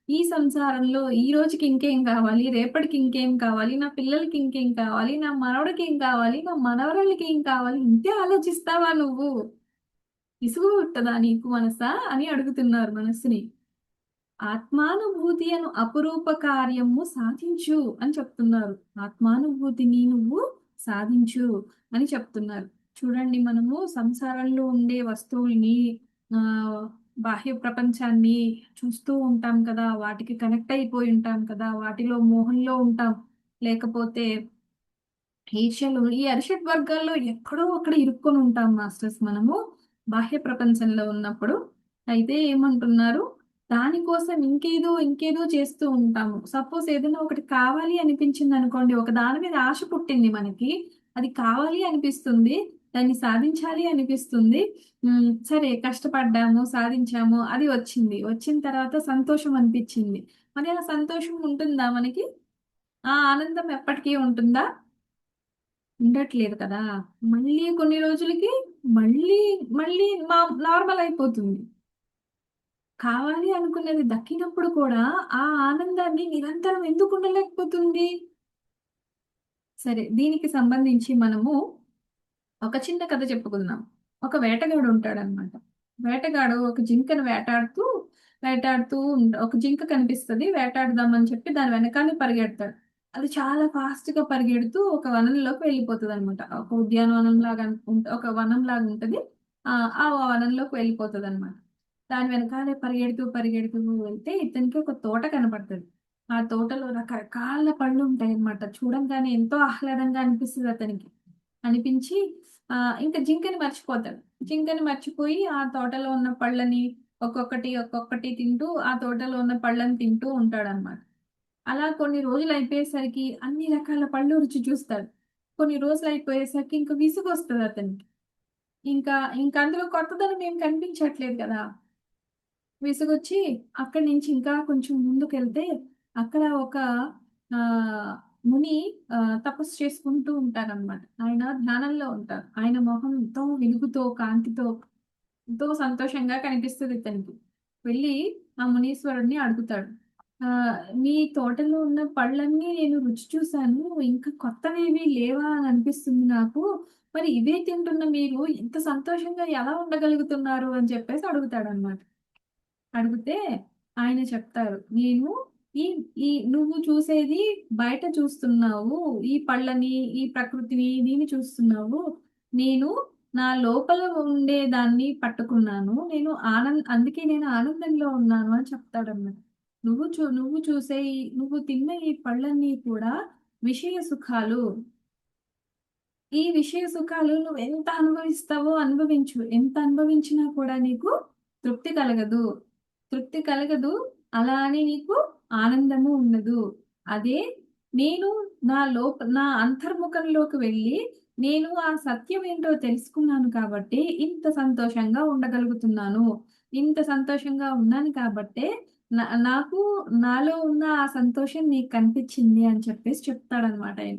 ఈ సంసారంలో ఈ రోజుకి ఇంకేం కావాలి, రేపటికి ఇంకేం కావాలి, నా పిల్లలకి ఇంకేం కావాలి, నా మనవడికి ఏం కావాలి, నా మనవరాలకి ఏం కావాలి, ఇంతే ఆలోచిస్తావా నువ్వు? విసుగు పుట్టదా నీకు మనసా అని అడుగుతున్నారు మనస్సుని. ఆత్మానుభూతి అను అపురూప కార్యము సాధించు అని చెప్తున్నారు. ఆత్మానుభూతిని నువ్వు సాధించు అని చెప్తున్నారు. చూడండి, మనము సంసారంలో ఉండే వస్తువుల్ని, ఆ బాహ్య ప్రపంచాన్ని చూస్తూ ఉంటాం కదా, వాటికి కనెక్ట్ అయిపోయి ఉంటాం కదా, వాటిలో మోహంలో ఉంటాం. లేకపోతే ఈర్ష్యలు, ఈ అరిషడ్ వర్గాల్లో ఎక్కడో అక్కడ ఇరుక్కొని ఉంటాం మాస్టర్స్ మనము బాహ్య ప్రపంచంలో ఉన్నప్పుడు. అయితే ఏమంటున్నారు, దానికోసం ఇంకేదో ఇంకేదో చేస్తూ ఉంటాము. సపోజ్ ఏదైనా ఒకటి కావాలి అనిపించింది అనుకోండి, ఒక దాని మీద ఆశ పుట్టింది మనకి, అది కావాలి అనిపిస్తుంది, దాన్ని సాధించాలి అనిపిస్తుంది. సరే, కష్టపడ్డాము, సాధించాము, అది వచ్చింది, వచ్చిన తర్వాత సంతోషం అనిపించింది. మరి ఆ సంతోషం ఉంటుందా మనకి? ఆ ఆనందం ఎప్పటికీ ఉంటుందా? ఉండట్లేదు కదా. మళ్ళీ కొన్ని రోజులకి మళ్ళీ మళ్ళీ నార్మల్ అయిపోతుంది. కావాలి అనుకున్నది దక్కినప్పుడు కూడా ఆ ఆనందాన్ని నిరంతరం ఎందుకు ఉండలేకపోతుంది? సరే, దీనికి సంబంధించి మనము ఒక చిన్న కథ చెప్పుకుందాం. ఒక వేటగాడు ఉంటాడనమాట. వేటగాడు ఒక జింకను వేటాడుతూ వేటాడుతూ ఒక జింక కనిపిస్తుంది, వేటాడుదామని చెప్పి దాని వెనకాలే పరిగెడతాడు. అది చాలా ఫాస్ట్ గా పరిగెడుతూ ఒక వనంలోకి వెళ్ళిపోతుంది అనమాట. ఒక ఉద్యానవనం లాగా ఒక వనం లాగా ఉంటది. ఆ ఆ వనంలోకి వెళ్ళిపోతుంది అనమాట. దాని వెనకాలే పరిగెడుతూ పరిగెడుతూ వెళ్తే ఇతనికి ఒక తోట కనపడుతుంది. ఆ తోటలో రకరకాల పళ్ళు ఉంటాయి అన్నమాట. చూడంగానే ఎంతో ఆహ్లాదంగా అనిపిస్తుంది అతనికి. అనిపించి ఇంకా జింకని మర్చిపోతాడు. జింకని మర్చిపోయి ఆ తోటలో ఉన్న పళ్ళని ఒక్కొక్కటి ఒక్కొక్కటి తింటూ ఆ తోటలో ఉన్న పళ్ళని తింటూ ఉంటాడన్నమాట. అలా కొన్ని రోజులు అయిపోయేసరికి అన్ని రకాల పళ్ళు రుచి చూస్తాడు. కొన్ని రోజులు అయిపోయేసరికి ఇంకా విసుగు వస్తుంది అతనికి. ఇంకా ఇంకా అందులో కొత్తదనం ఏం కనిపించట్లేదు కదా. విసుగొచ్చి అక్కడి నుంచి ఇంకా కొంచెం ముందుకెళ్తే అక్కడ ఒక ఆ ముని తపస్సు చేసుకుంటూ ఉంటారన్నమాట. ఆయన ధ్యానంలో ఉంటారు. ఆయన మొహం ఎంతో వెలుగుతో, కాంతితో, ఎంతో సంతోషంగా కనిపిస్తుంది ఇతనికి. వెళ్ళి ఆ మునీశ్వరుడిని అడుగుతాడు. ఆ మీ తోటలో ఉన్న పళ్ళన్నీ నేను రుచి చూశాను, ఇంకా కొత్తవేవి లేవా అని అనిపిస్తుంది నాకు. మరి ఇవే తింటున్న మీరు ఇంత సంతోషంగా ఎలా ఉండగలుగుతున్నారు అని చెప్పేసి అడుగుతాడు. అడిగితే ఆయన చెప్తారు, నేను ఈ ఈ నువ్వు చూసేది బయట చూస్తున్నావు, ఈ పళ్ళని, ఈ ప్రకృతిని, దీన్ని చూస్తున్నావు. నేను నా లోపల ఉండే దాన్ని పట్టుకున్నాను. అందుకే నేను ఆనందంలో ఉన్నాను అని చెప్తాడన్నమాట. నువ్వు చూసే నువ్వు తిన్న ఈ పళ్ళన్నీ కూడా విషయ సుఖాలు. ఈ విషయ సుఖాలు నువ్వు ఎంత అనుభవిస్తావో అనుభవించు. ఎంత అనుభవించినా కూడా నీకు తృప్తి కలగదు. తృప్తి కలగదు. అలా అని నీకు ఆనందము ఉండదు. అదే నేను నా అంతర్ముఖంలోకి వెళ్ళి నేను ఆ సత్యం ఏంటో తెలుసుకున్నాను కాబట్టి ఇంత సంతోషంగా ఉండగలుగుతున్నాను. ఇంత సంతోషంగా ఉన్నాను కాబట్టే నాకు నాలో ఉన్న ఆ సంతోషం నీకు కనిపించింది అని చెప్పేసి చెప్తాడనమాట ఆయన.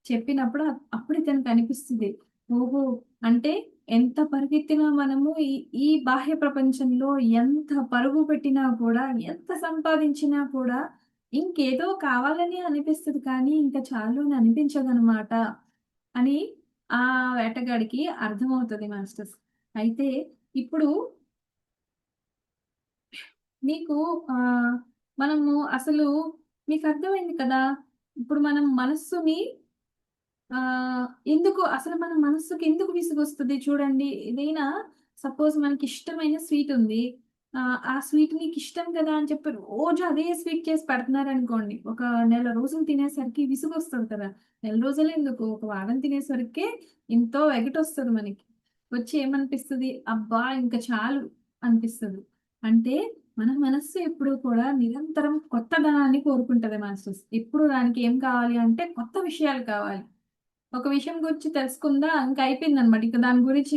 చెప్పినప్పుడు అప్పుడు ఇతనికి అనిపిస్తుంది. ఓహో! అంటే ఎంత పరిగెత్తినా మనము ఈ ఈ బాహ్య ప్రపంచంలో ఎంత పరుగు పెట్టినా కూడా, ఎంత సంపాదించినా కూడా ఇంకేదో కావాలని అనిపిస్తది కానీ, ఇంక చాలు అని అనిపించదనమాట అని ఆ వేటగాడికి అర్థమవుతది మాస్టర్స్. అయితే ఇప్పుడు మీకు ఆహ్, మనము అసలు మీకర్థమైంది కదా. ఇప్పుడు మనం మనస్సుని ఎందుకు అసలు మన మనస్సుకి ఎందుకు విసుగొస్తది చూడండి. ఏదైనా సపోజ్ మనకిష్టమైన స్వీట్ ఉంది. ఆ స్వీట్ నీకిష్టం కదా అని చెప్పి రోజు అదే స్వీట్ చేసి పెడుతున్నారనుకోండి. ఒక నెల రోజులు తినేసరికి విసుగొస్తది కదా. నెల రోజులెందుకు, ఒక వారం తినేసరికే ఎంతో ఎగటొస్తది మనకి. వచ్చి ఏమనిపిస్తది, అబ్బా! ఇంక చాలు అనిపిస్తది. అంటే మన మనస్సు ఎప్పుడూ కూడా నిరంతరం కొత్తదనాన్ని కోరుకుంటది మాస్టర్స్. ఎప్పుడు దానికి ఏం కావాలి అంటే కొత్త విషయాలు కావాలి. ఒక విషయం గురించి తెలుసుకుందా ఇంక అయిపోయిందనమాట. ఇక దాని గురించి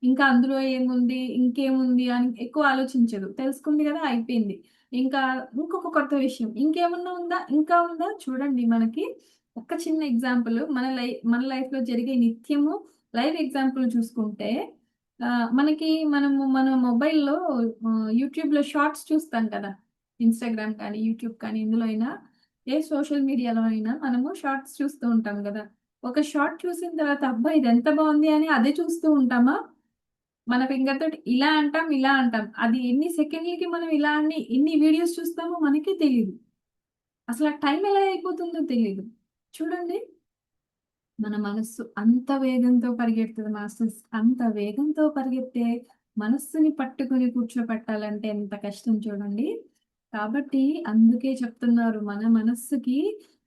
ఇంకా అందులో ఏముంది, ఇంకేముంది అని ఎక్కువ ఆలోచించదు. తెలుసుకుంది గదా! అయిపోయింది. ఇంకా ఇంకొక కొత్త విషయం ఇంకేమన్నా ఉందా? ఇంకా ఉందా? చూడండి, మనకి ఒక చిన్న ఎగ్జాంపుల్ మన లైఫ్‌లో జరిగే నిత్యము లైవ్ ఎగ్జాంపుల్ చూసుకుంటే మనము మన మొబైల్‌లో యూట్యూబ్‌లో షార్ట్స్ చూస్తాం కదా. ఇన్‌స్టాగ్రామ్ కానీ, యూట్యూబ్ కానీ ఎందులో అయినా ఏ సోషల్ మీడియాలో అయినా మనము షార్ట్స్ చూస్తూ ఉంటాం గదా. ఒక షార్ట్ చూసిన తర్వాత అబ్బా! ఇదెంత బావుంది అని అదే చూస్తూ ఉంటామా? మన ఫింగర్ తోటి ఇలా అంటాం, ఇలా అంటాం. అది ఎన్ని సెకండ్లకి మనం ఇలా అని ఎన్ని వీడియోస్ చూస్తామో మనకే తెలియదు. అసలు ఆ టైం ఎలా అయిపోతుందో తెలియదు. చూడండి, మన మనస్సు అంత వేగంతో పరిగెడుతుంది మాస్టర్స్. అంత వేగంతో పరిగెత్తే మనస్సుని పట్టుకుని కూర్చోపెట్టాలంటే ఎంత కష్టం చూడండి. కాబట్టి అందుకే చెప్తున్నారు, మన మనస్సుకి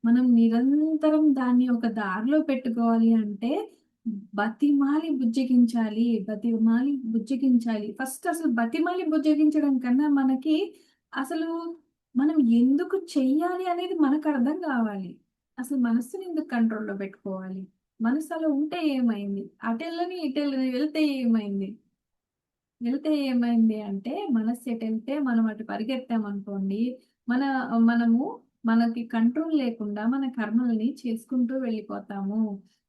మనం నిరంతరం దాన్ని ఒక దారిలో పెట్టుకోవాలి అంటే బతిమాలి బుజ్జగించాలి, బతిమాలి బుజ్జగించాలి. ఫస్ట్ అసలు బతిమాలి బుజ్జగించడం కన్నా మనకి అసలు మనం ఎందుకు చెయ్యాలి అనేది మనకు అర్థం కావాలి. అసలు మనస్సుని ఎందుకు కంట్రోల్లో పెట్టుకోవాలి? మనసు అలా ఉంటే ఏమైంది? అటెళ్ళని ఇటెళ్ళని వెళ్తే ఏమైంది? వెళ్తే ఏమైంది అంటే, మనసు ఎటెళ్తే మనం అటు పరిగెత్తామనుకోండి, మన మనము మనకి కంట్రోల్ లేకుండా మన కర్మల్ని చేసుకుంటూ వెళ్ళిపోతాము.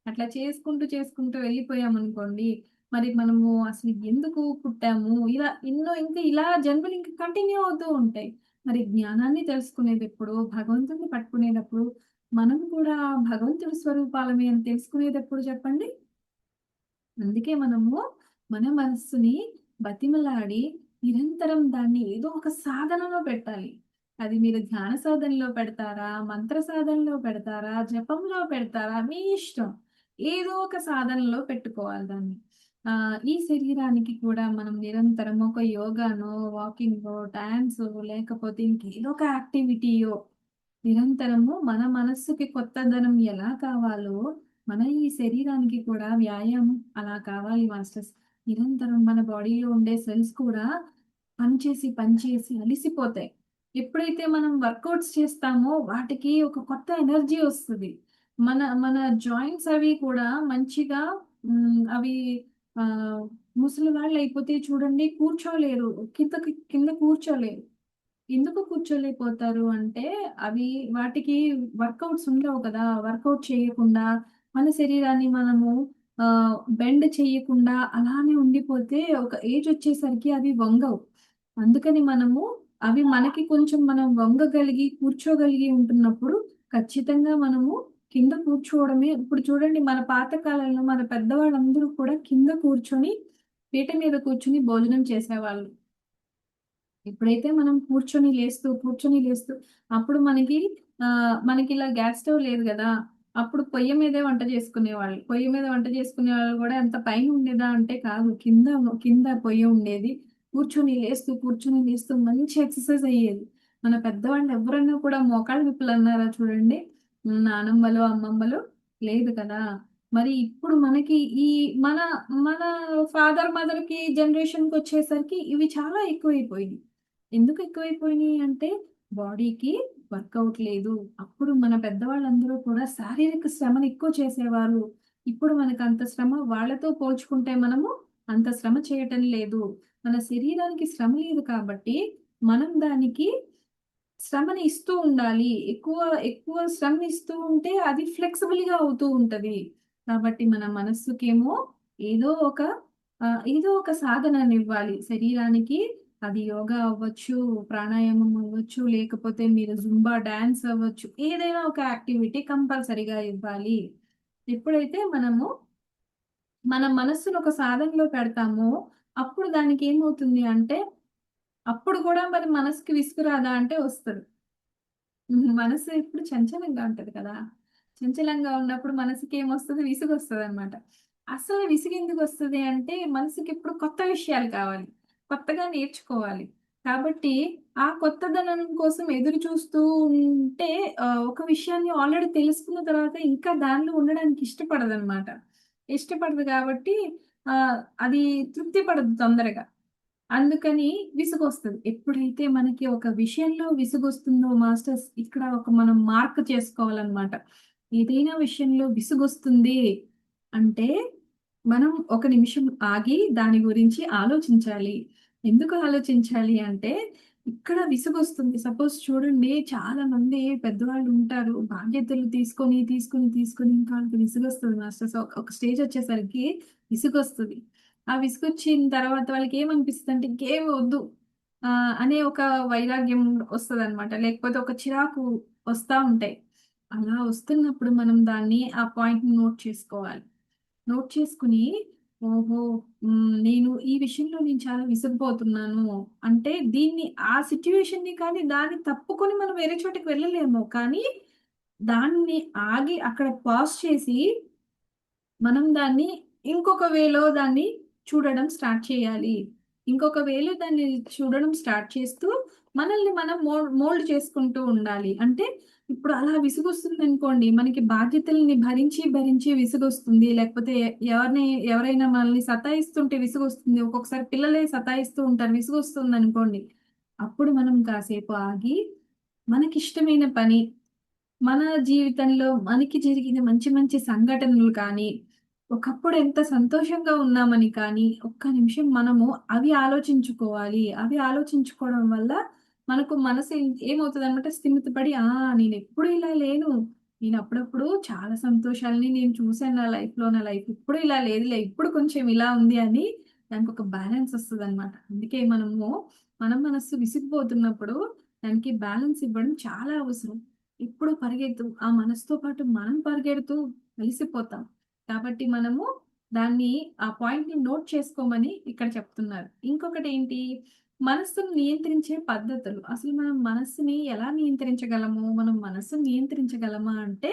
అట్లా చేసుకుంటూ చేసుకుంటూ వెళ్ళిపోయామనుకోండి, మరి మనము అసలు ఎందుకు పుట్టాము? ఇలా ఎన్నో ఇంకా ఇలా జన్మలు ఇంకా కంటిన్యూ అవుతూ ఉంటాయి. మరి జ్ఞానాన్ని తెలుసుకునేదెప్పుడు? భగవంతుడిని పట్టుకునేటప్పుడు, మనం కూడా భగవంతుడి స్వరూపాలమే అని తెలుసుకునేదెప్పుడు చెప్పండి? అందుకే మనము మన మనస్సుని బతిమలాడి నిరంతరం దాన్ని ఏదో ఒక సాధనలో పెట్టాలి. అది మీరు ధ్యాన సాధనలో పెడతారా, మంత్ర సాధనలో పెడతారా, జపంలో పెడతారా, మీ ఇష్టం. ఏదో ఒక సాధనలో పెట్టుకోవాలి దాన్ని. ఈ శరీరానికి కూడా మనం నిరంతరం ఒక యోగానో, వాకింగో, డాన్సో లేకపోతే ఇంకేదో ఒక యాక్టివిటీయో నిరంతరము మన మనస్సుకి కొత్తదనం ఎలా కావాలో మన ఈ శరీరానికి కూడా వ్యాయామం అలా కావాలి మాస్టర్స్. నిరంతరం మన బాడీలో ఉండే సెల్స్ కూడా పనిచేసి పనిచేసి అలిసిపోతాయి. ఎప్పుడైతే మనం వర్కౌట్స్ చేస్తామో వాటికి ఒక కొత్త ఎనర్జీ వస్తుంది. మన మన జాయింట్స్ అవి కూడా మంచిగా అవి ఆ ముసలి వాళ్ళు అయిపోతే చూడండి కూర్చోలేరు, కింద కూర్చోలేరు. ఎందుకు కూర్చోలేకపోతారు అంటే అవి వాటికి వర్కౌట్స్ ఉండవు కదా. వర్కౌట్ చేయకుండా మన శరీరాన్ని మనము బెండ్ చేయకుండా అలానే ఉండిపోతే ఒక ఏజ్ వచ్చేసరికి అవి వంగవు. అందుకని మనము అవి మనకి కొంచెం మనం వంగగలిగి కూర్చోగలిగి ఉంటున్నప్పుడు ఖచ్చితంగా మనము కింద కూర్చోవడమే. ఇప్పుడు చూడండి, మన పాత కాలంలో మన పెద్దవాళ్ళందరూ కూడా కింద కూర్చొని పీట మీద కూర్చొని భోజనం చేసేవాళ్ళు. ఎప్పుడైతే మనం కూర్చొని లేస్తూ అప్పుడు మనకి ఇలా గ్యాస్ స్టవ్ లేదు కదా. అప్పుడు పొయ్యి మీదే వంట చేసుకునేవాళ్ళు. పొయ్యి మీద వంట చేసుకునే వాళ్ళు కూడా ఎంత పైన ఉండేదా అంటే కాదు, కింద కింద పొయ్యి ఉండేది. కూర్చొని లేస్తూ మంచి ఎక్సర్సైజ్ అయ్యేది. మన పెద్దవాళ్ళు ఎవరన్నా కూడా మోకాళ్ళ నొప్పులు అన్నారా చూడండి, నానమ్మలు అమ్మమ్మలు లేదు కదా. మరి ఇప్పుడు మనకి ఈ మన మన ఫాదర్ మదర్ కి జనరేషన్ కి వచ్చేసరికి ఇవి చాలా ఎక్కువైపోయినాయి. ఎందుకు ఎక్కువైపోయినాయి అంటే బాడీకి వర్కౌట్ లేదు. అప్పుడు మన పెద్దవాళ్ళందరూ కూడా శారీరక శ్రమను ఎక్కువ చేసేవారు. ఇప్పుడు మనకు అంత శ్రమ వాళ్ళతో పోల్చుకుంటే మనము అంత శ్రమ చేయటం లేదు. మన శరీరానికి శ్రమ లేదు కాబట్టి మనం దానికి శ్రమని ఇస్తూ ఉండాలి. ఎక్కువ ఎక్కువ శ్రమని ఇస్తూ ఉంటే అది ఫ్లెక్సిబుల్ గా అవుతూ ఉంటది. కాబట్టి మన మనస్సుకేమో ఏదో ఒక ఏదో ఒక సాధనని ఇవ్వాలి శరీరానికి. అది యోగా అవ్వచ్చు, ప్రాణాయామం అవ్వచ్చు, లేకపోతే మీరు జుంబా డాన్స్ అవ్వచ్చు. ఏదైనా ఒక యాక్టివిటీ కంపల్సరీగా ఇవ్వాలి. ఎప్పుడైతే మనము మన మనస్సును ఒక సాధనలో పెడతామో అప్పుడు దానికి ఏమవుతుంది అంటే అప్పుడు కూడా మరి మనసుకి విసుగు రాదా అంటే వస్తది. మనసు ఎప్పుడు చంచలంగా ఉంటది కదా. చంచలంగా ఉన్నప్పుడు మనసుకి ఏమొస్తది? విసుగొస్తదనమాట. అసలు విసుగెందుకు వస్తది అంటే, మనసుకి ఇప్పుడు కొత్త విషయాలు కావాలి. కొత్తగా నేర్చుకోవాలి. కాబట్టి, ఆ కొత్తదనం కోసం ఎదురు చూస్తూ ఉంటే ఒక విషయాన్ని ఆల్రెడీ తెలుసుకున్న తర్వాత ఇంకా దానిలో ఉండడానికి ఇష్టపడదనమాట. ఇష్టపడదు కాబట్టి అది తృప్తి పడదు తొందరగా. అందుకని విసుగొస్తది. ఎప్పుడైతే మనకి ఒక విషయంలో విసుగొస్తుందో మాస్టర్స్, ఇక్కడ ఒక మనం మార్క్ చేసుకోవాలన్నమాట. ఏదైనా విషయంలో విసుగొస్తుంది అంటే, మనం ఒక నిమిషం ఆగి దాని గురించి ఆలోచించాలి. ఎందుకు ఆలోచించాలి అంటే, ఇక్కడ విసుగొస్తుంది. సపోజ్ చూడండి, చాలా మంది పెద్దవాళ్ళు ఉంటారు. బాధ్యతలు తీసుకొని ఇంకా వాళ్ళకి విసుగొస్తది మాస్టర్స్. ఒక స్టేజ్ వచ్చేసరికి విసుగొస్తది. ఆ విసుగొచ్చిన తర్వాత వాళ్ళకేమనిపిస్తదంటే ఇంకేమి వద్దు అనే ఒక వైరాగ్యం వస్తదనమాట. లేకపోతే ఒక చిరాకు వస్తా ఉంటాయి. అలా వస్తున్నప్పుడు మనం దాన్ని ఆ పాయింట్‌ని నోట్ చేసుకోవాలి. నోట్ చేసుకొని ఓహో! నేను ఈ విషయంలో చాలా విసిగిపోతున్నాను. అంటే దీన్ని ఆ సిట్యుయేషన్‌ని కానీ దాన్ని తప్పుకొని మనం వేరే చోటకి వెళ్ళలేము. కానీ దాన్ని ఆగి అక్కడ పాజ్ చేసి మనం దాన్ని ఇంకొక వేలో దాన్ని చూడడం స్టార్ట్ చేయాలి. ఇంకొక వేలో దాన్ని చూడడం స్టార్ట్ చేస్తూ మనల్ని మనం మోల్డ్ చేసుకుంటూ ఉండాలి. అంటే ఇప్పుడు అలా విసుగొస్తుందనుకోండి, మనకి బాధ్యతల్ని భరించి, భరించి విసుగొస్తుంది. లేకపోతే ఎవరిని ఎవరైనా మనల్ని సతాయిస్తుంటే విసుగొస్తుంది. ఒక్కొక్కసారి పిల్లలే సతాయిస్తూ ఉంటారు. విసుగొస్తుందనుకోండి. అప్పుడు మనం కాసేపు ఆగి మనకిష్టమైన పని మన జీవితంలో మనకి జరిగిన మంచి మంచి సంఘటనలు కానీ, ఒకప్పుడు ఎంత సంతోషంగా ఉన్నామని కానీ, ఒక్క నిమిషం మనము అవి ఆలోచించుకోవాలి. అవి ఆలోచించుకోవడం వల్ల మనకు మనసు ఏమవుతదనమాట స్థిమితపడి, నేనెప్పుడు ఇలా లేను. నేను అప్పుడప్పుడు చాలా సంతోషాల్ని నేను చూసాను నా లైఫ్‌లో. నా లైఫ్ ఇప్పుడు ఇలా లేదులే. ఇప్పుడు కొంచెం ఇలా ఉంది అని దానికొక బ్యాలెన్స్ ఒస్తదనమాట. అందుకే మన మనస్సు విసిగిపోతున్నప్పుడు దానికి బ్యాలెన్స్ ఇవ్వడం చాలా అవసరం. ఇప్పుడు పరిగెత్తు. ఆ మనసుతో పాటు మనం పరిగెడుతూ అలిసిపోతాం. కాబట్టి మనము దాన్ని ఆ పాయింట్‌ని నోట్ చేసుకోమని ఇక్కడ చెప్తున్నారు. ఇంకొకటేంటి మనస్సును నియంత్రించే పద్ధతులు. అసలు మనం మనస్సుని ఎలా నియంత్రించగలము? మనం మనస్సుని నియంత్రించగలమా అంటే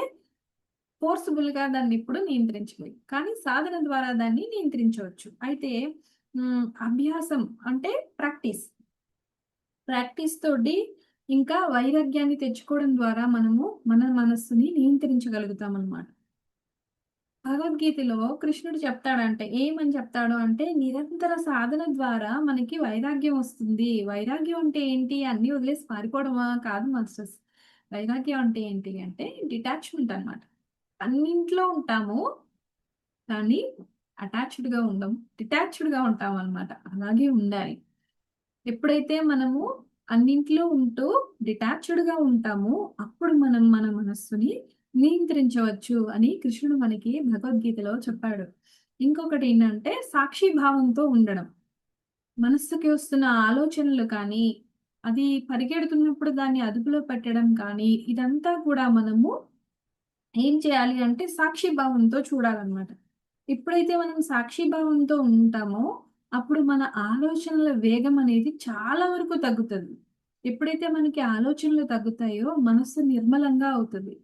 ఫోర్స్‌బుల్‌గా దాన్నెప్పుడు నియంత్రించలేం. కానీ సాధన ద్వారా దాన్ని నియంత్రించవచ్చు. అయితే అభ్యాసం అంటే ప్రాక్టీస్. ప్రాక్టీస్ తోటి ఇంకా వైరాగ్యాన్ని తెచ్చుకోవడం ద్వారా మనము మన మనస్సుని నియంత్రించగలుగుతామనమాట. భగవద్గీతలో కృష్ణుడు చెప్తాడంటే ఏమని చెప్తాడు అంటే, నిరంతర సాధన ద్వారా మనకి వైరాగ్యం వస్తుంది. వైరాగ్యం అంటే ఏంటి? అన్నీ వదిలేసి పారిపోవడమా? కాదు మాస్టర్స్. వైరాగ్యం అంటే ఏంటి అంటే డిటాచ్‌మెంట్ అనమాట. అన్నింట్లో ఉంటాము. కానీ అటాచ్డ్‌గా ఉండం. డిటాచ్డ్‌గా ఉంటామనమాట. అలాగే ఉండాలి. ఎప్పుడైతే మనము అన్నింట్లో ఉంటూ డిటాచ్డ్‌గా ఉంటామో, అప్పుడు మనం మన మనస్సుని నియంత్రించవచ్చు అని కృష్ణుడు మనకి భగవద్గీతలో చెప్పాడు. ఇంకొకటేంటంటే సాక్షి భావంతో ఉండడం. మనస్సుకి వస్తున్న ఆలోచనలు కానీ, అది పరిగెడుతున్నప్పుడు దాన్ని అదుపులో పెట్టడం కానీ, ఇదంతా కూడా మనము ఏం చేయాలి అంటే సాక్షి భావంతో చూడాలన్నమాట. ఎప్పుడైతే మనం సాక్షి భావంతో ఉంటామో, అప్పుడు మన ఆలోచనల వేగం అనేది చాలా వరకు తగ్గుతది. ఎప్పుడైతే మనకి ఆలోచనలు తగ్గుతాయో, మనస్సు నిర్మలంగా అవుతది.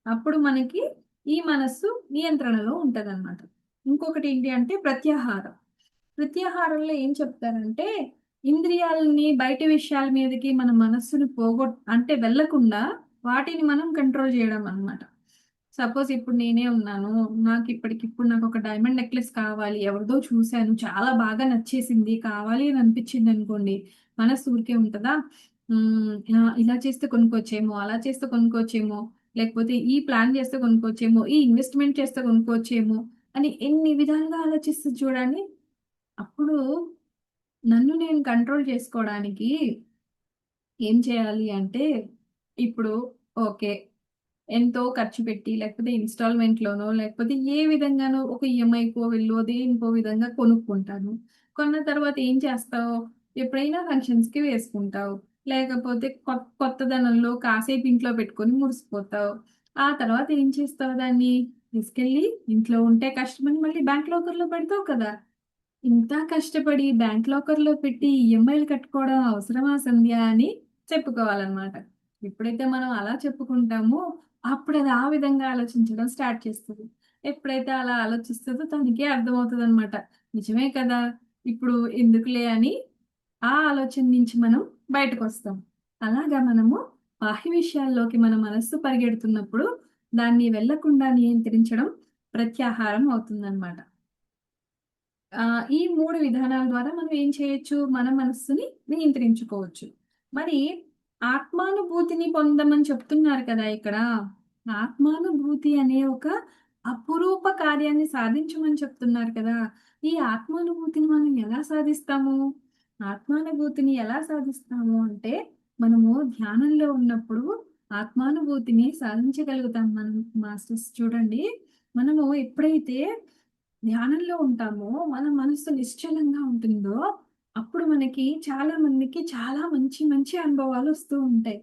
అప్పుడు మనకి ఈ మనస్సు నియంత్రణలో ఉంటదన్నమాట. ఇంకొకటి ఏంటి అంటే ప్రత్యాహారం. ప్రత్యాహారంలో ఏం చెప్తారంటే, ఇంద్రియాలని బయటి విషయాల మీదకి మన మనస్సుని అంటే వెళ్ళకుండా వాటిని మనం కంట్రోల్ చేయడం అన్నమాట. సపోజ్ ఇప్పుడు నేనే ఉన్నాను. నాకిప్పటికిప్పుడు నాకొక డైమండ్ నెక్లెస్ కావాలి. ఎవరిదో చూసాను. చాలా బాగా నచ్చేసింది. కావాలి అని అనిపించిందనుకోండి. మనసు ఊరికే ఉంటదా? ఇలా చేస్తే కొనుక్కోవచ్చేమో, అలా చేస్తే కొనుక్కోవచ్చేమో, లేకపోతే ఈ ప్లాన్ చేస్తే కొనుక్కోవచ్చేమో, ఈ ఇన్వెస్ట్‌మెంట్ చేస్తే కొనుక్కోవచ్చేమో అని ఎన్ని విధాలుగా ఆలోచిస్తది చూడండి. అప్పుడు నన్ను నేను కంట్రోల్ చేసుకోవడానికి ఏం చేయాలి అంటే, ఇప్పుడు ఓకే. ఎంతో ఖర్చు పెట్టి, లేకపోతే ఇన్‌స్టాల్‌మెంట్‌లోనో, లేకపోతే ఏ విధంగానో ఒక ఈఎంఐకో వీళ్ళో దేనికో విధంగా కొనుక్కుంటాను. కొన్న తర్వాత ఏం చేస్తావు? ఎప్పుడైనా ఫంక్షన్స్‌కి వేసుకుంటావు. లేకపోతే కొత్తదనంలో కాసేపు ఇంట్లో పెట్టుకొని మురిసిపోతావు. ఆ తర్వాత ఏం చేస్తావు దాన్ని? తీసుకెళ్ళి ఇంట్లో ఉంటే కష్టమని మళ్ళీ బ్యాంక్ లాకర్‌లో పెడతావు కదా! ఇంత కష్టపడి బ్యాంక్ లాకర్‌లో పెట్టి ఈఎంఐలు కట్టుకోవడం అవసరమా సంధ్య అని చెప్పుకోవాలనమాట. ఎప్పుడైతే మనం అలా చెప్పుకుంటామో, అప్పుడది ఆ విధంగా ఆలోచించడం స్టార్ట్ చేస్తది. ఎప్పుడైతే అలా ఆలోచిస్తదో తనకే అర్థమవుతదనమాట. నిజమే కదా! ఇప్పుడు ఎందుకులే అని ఆ ఆలోచన నుంచి మనం బయటకొస్తాం. అలాగా మనము బాహ్య విషయాల్లోకి మన మనస్సు పరిగెడుతున్నప్పుడు దాన్ని వెళ్ళకుండా నియంత్రించడం ప్రత్యాహారం అవుతుందనమాట. ఈ 3 విధానాల ద్వారా మనం ఏం చేయొచ్చు? మన మనస్సుని నియంత్రించుకోవచ్చు. మరి ఆత్మానుభూతిని పొందమని చెప్తున్నారు కదా ఇక్కడ. ఆత్మానుభూతి అనే ఒక అపురూప కార్యాన్ని సాధించమని చెప్తున్నారు కదా! ఈ ఆత్మానుభూతిని మనం ఎలా సాధిస్తాము? ఆత్మానుభూతిని ఎలా సాధిస్తాము అంటే, మనము ధ్యానంలో ఉన్నప్పుడు ఆత్మానుభూతిని సాధించగలుగుతాం మనం మాస్టర్స్ చూడండి. మనము ఎప్పుడైతే ధ్యానంలో ఉంటామో, మన మనస్సు నిశ్చలంగా ఉంటుందో, అప్పుడు మనకి చాలా మందికి చాలా మంచి మంచి అనుభవాలొస్తూ ఉంటాయి.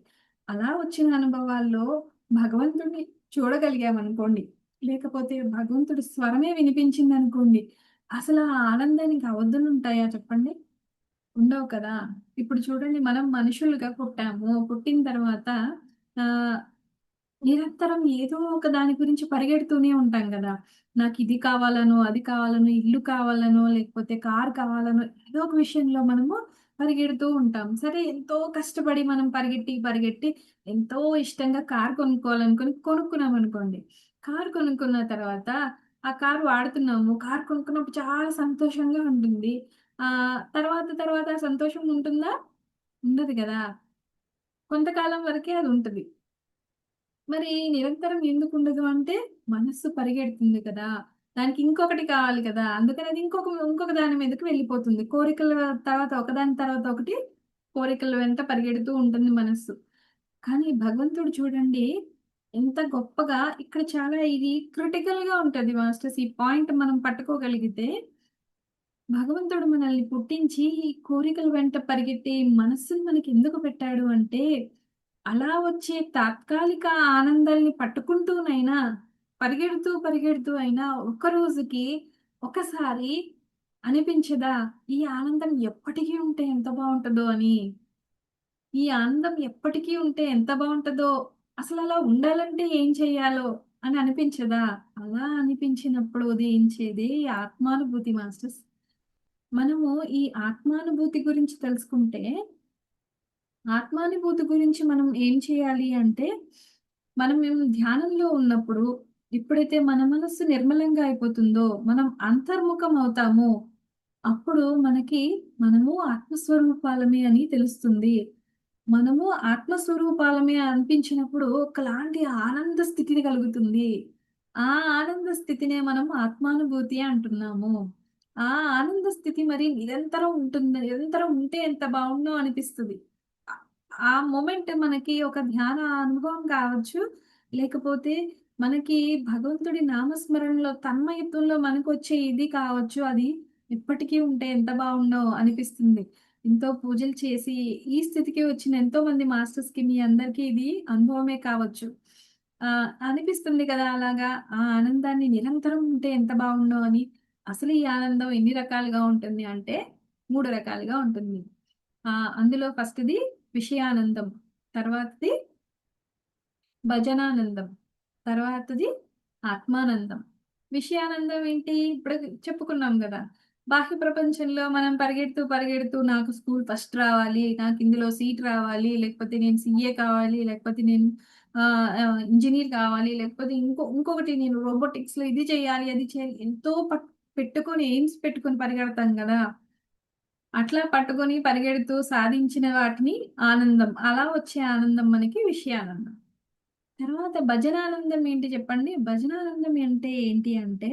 అలా వచ్చిన అనుభవాల్లో భగవంతుడిని చూడగలిగామనుకోండి, లేకపోతే భగవంతుడి స్వరమే వినిపించిందనుకోండి, అసలు ఆ ఆనందానికి అవధులుంటాయా చెప్పండి? ఉండవు కదా! ఇప్పుడు చూడండి, మనం మనుషులుగా పుట్టాము. పుట్టిన తర్వాత ఆహ్, నిరంతరం ఏదో ఒక దాని గురించి పరిగెడుతూనే ఉంటాం గదా! నాకిది కావాలనో, అది కావాలనో, ఇల్లు కావాలనో, లేకపోతే కారు కావాలనో, ఏదో ఒక విషయంలో మనము పరిగెడుతూ ఉంటాం. సరే, ఎంతో కష్టపడి మనం పరిగెట్టి, పరిగెట్టి ఎంతో ఇష్టంగా కారు కొనుక్కోవాలనుకుని కొనుక్కున్నామనుకోండి. కారు కొనుక్కున్న తర్వాత ఆ కారు వాడుతున్నాము. కారు కొనుక్కున్నప్పుడు చాలా సంతోషంగా ఉంటుంది. తర్వాత తర్వాత ఆ సంతోషం ఉంటుందా? ఉండదు గదా! కొంతకాలం వరకే అది ఉంటది. మరి నిరంతరం ఎందుకుండదు అంటే, మనస్సు పరిగెడుతుంది కదా! దానికి ఇంకొకటి కావాలి కదా! అందుకని అది ఇంకొక దాని మీదకి వెళ్ళిపోతుంది. కోరికల తర్వాత ఒకదాని తర్వాత ఒకటి కోరికల వెంట పరిగెడుతూ ఉంటుంది మనస్సు. కానీ భగవంతుడు చూడండి, ఎంత గొప్పగా ఇక్కడ చాలా ఇది క్రిటికల్‌గా ఉంటది మాస్టర్స్. ఈ పాయింట్ మనం పట్టుకోగలిగితే, భగవంతుడు మనల్ని పుట్టించి ఈ కోరికల వెంట పరిగెట్టే మనస్సుని మనకెందుకు పెట్టాడు అంటే, అలా వచ్చే తాత్కాలిక ఆనందాల్ని పట్టుకుంటూనైనా, పరిగెడుతూ, పరిగెడుతూ అయినా ఒక్క రోజుకి ఒకసారి అనిపించదా? ఈ ఆనందం ఎప్పటికీ ఉంటే ఎంత బావుంటదో అని. ఈ ఆనందం ఎప్పటికీ ఉంటే ఎంత బావుంటదో, అసలలా ఉండాలంటే ఏం చెయ్యాలో అని అనిపించదా? అలా అనిపించినప్పుడు ఉదయించేదే ఈ ఆత్మానుభూతి మాస్టర్స్. మనము ఈ ఆత్మానుభూతి గురించి తెలుసుకుంటే, ఆత్మానుభూతి గురించి మనం ఏం చేయాలి అంటే, మేము ధ్యానంలో ఉన్నప్పుడు, ఎప్పుడైతే మన మనస్సు నిర్మలంగా అయిపోతుందో, మనం అంతర్ముఖం అవుతామో, అప్పుడు మనము ఆత్మస్వరూపాలమే అని తెలుస్తుంది. మనము ఆత్మస్వరూపాలమే అనిపించినప్పుడు ఒకలాంటి ఆనంద స్థితి కలుగుతుంది. ఆ ఆనంద స్థితినే మనం ఆత్మానుభూతి అంటున్నాము. ఆ ఆనంద స్థితి మరి నిరంతరం ఉంటుంది. నిరంతరం ఉంటే ఎంత బావుండునో అనిపిస్తది. ఆ ఆ మొమెంట్ మనకి ఒక ధ్యాన అనుభవం కావచ్చు. లేకపోతే మనకి భగవంతుడి నామస్మరణలో తన్మయత్వంలో మనకొచ్చే ఇది కావచ్చు. అది ఇప్పటికీ ఉంటే ఎంత బావుండో అనిపిస్తుంది. ఎంతో పూజలు చేసి ఈ స్థితికి వచ్చిన ఎంతోమంది మాస్టర్స్‌కి మీ అందరికీ ఇది అనుభవమే కావచ్చు. అనిపిస్తుంది కదా! అలాగా ఆ ఆనందాన్ని నిరంతరం ఉంటే ఎంత బావుండో అని. అసలు ఈ ఆనందం ఎన్ని రకాలుగా ఉంటుంది అంటే 3 రకాలుగా ఉంటుంది. అందులో ఫస్ట్‌ది విషయానందం. తర్వాతది భజనానందం. తర్వాతది ఆత్మానందం. విషయానందం ఏంటి? ఇప్పుడు చెప్పుకున్నాం గదా! బాహ్య ప్రపంచంలో మనం పరిగెడుతూ, పరిగెడుతూ నాకు స్కూల్ ఫస్ట్ రావాలి, నాకిందులో సీట్ రావాలి, లేకపోతే నేను సీఏ కావాలి, లేకపోతే నేను ఇంజినీర్ కావాలి, లేకపోతే ఇంకొకటి నేను రోబోటిక్స్‌లో ఇది చేయాలి, అది చేయాలి ఎంతో పెట్టుకొని ఎయిమ్స్ పెట్టుకొని పరిగెడతాం గదా! అట్లా పట్టుకొని పరిగెడుతూ సాధించిన వాటిని ఆనందం. అలా వచ్చే ఆనందం మనకి విషయానందం. తర్వాత భజనానందం ఏంటి చెప్పండి? భజనానందం అంటే ఏంటి అంటే,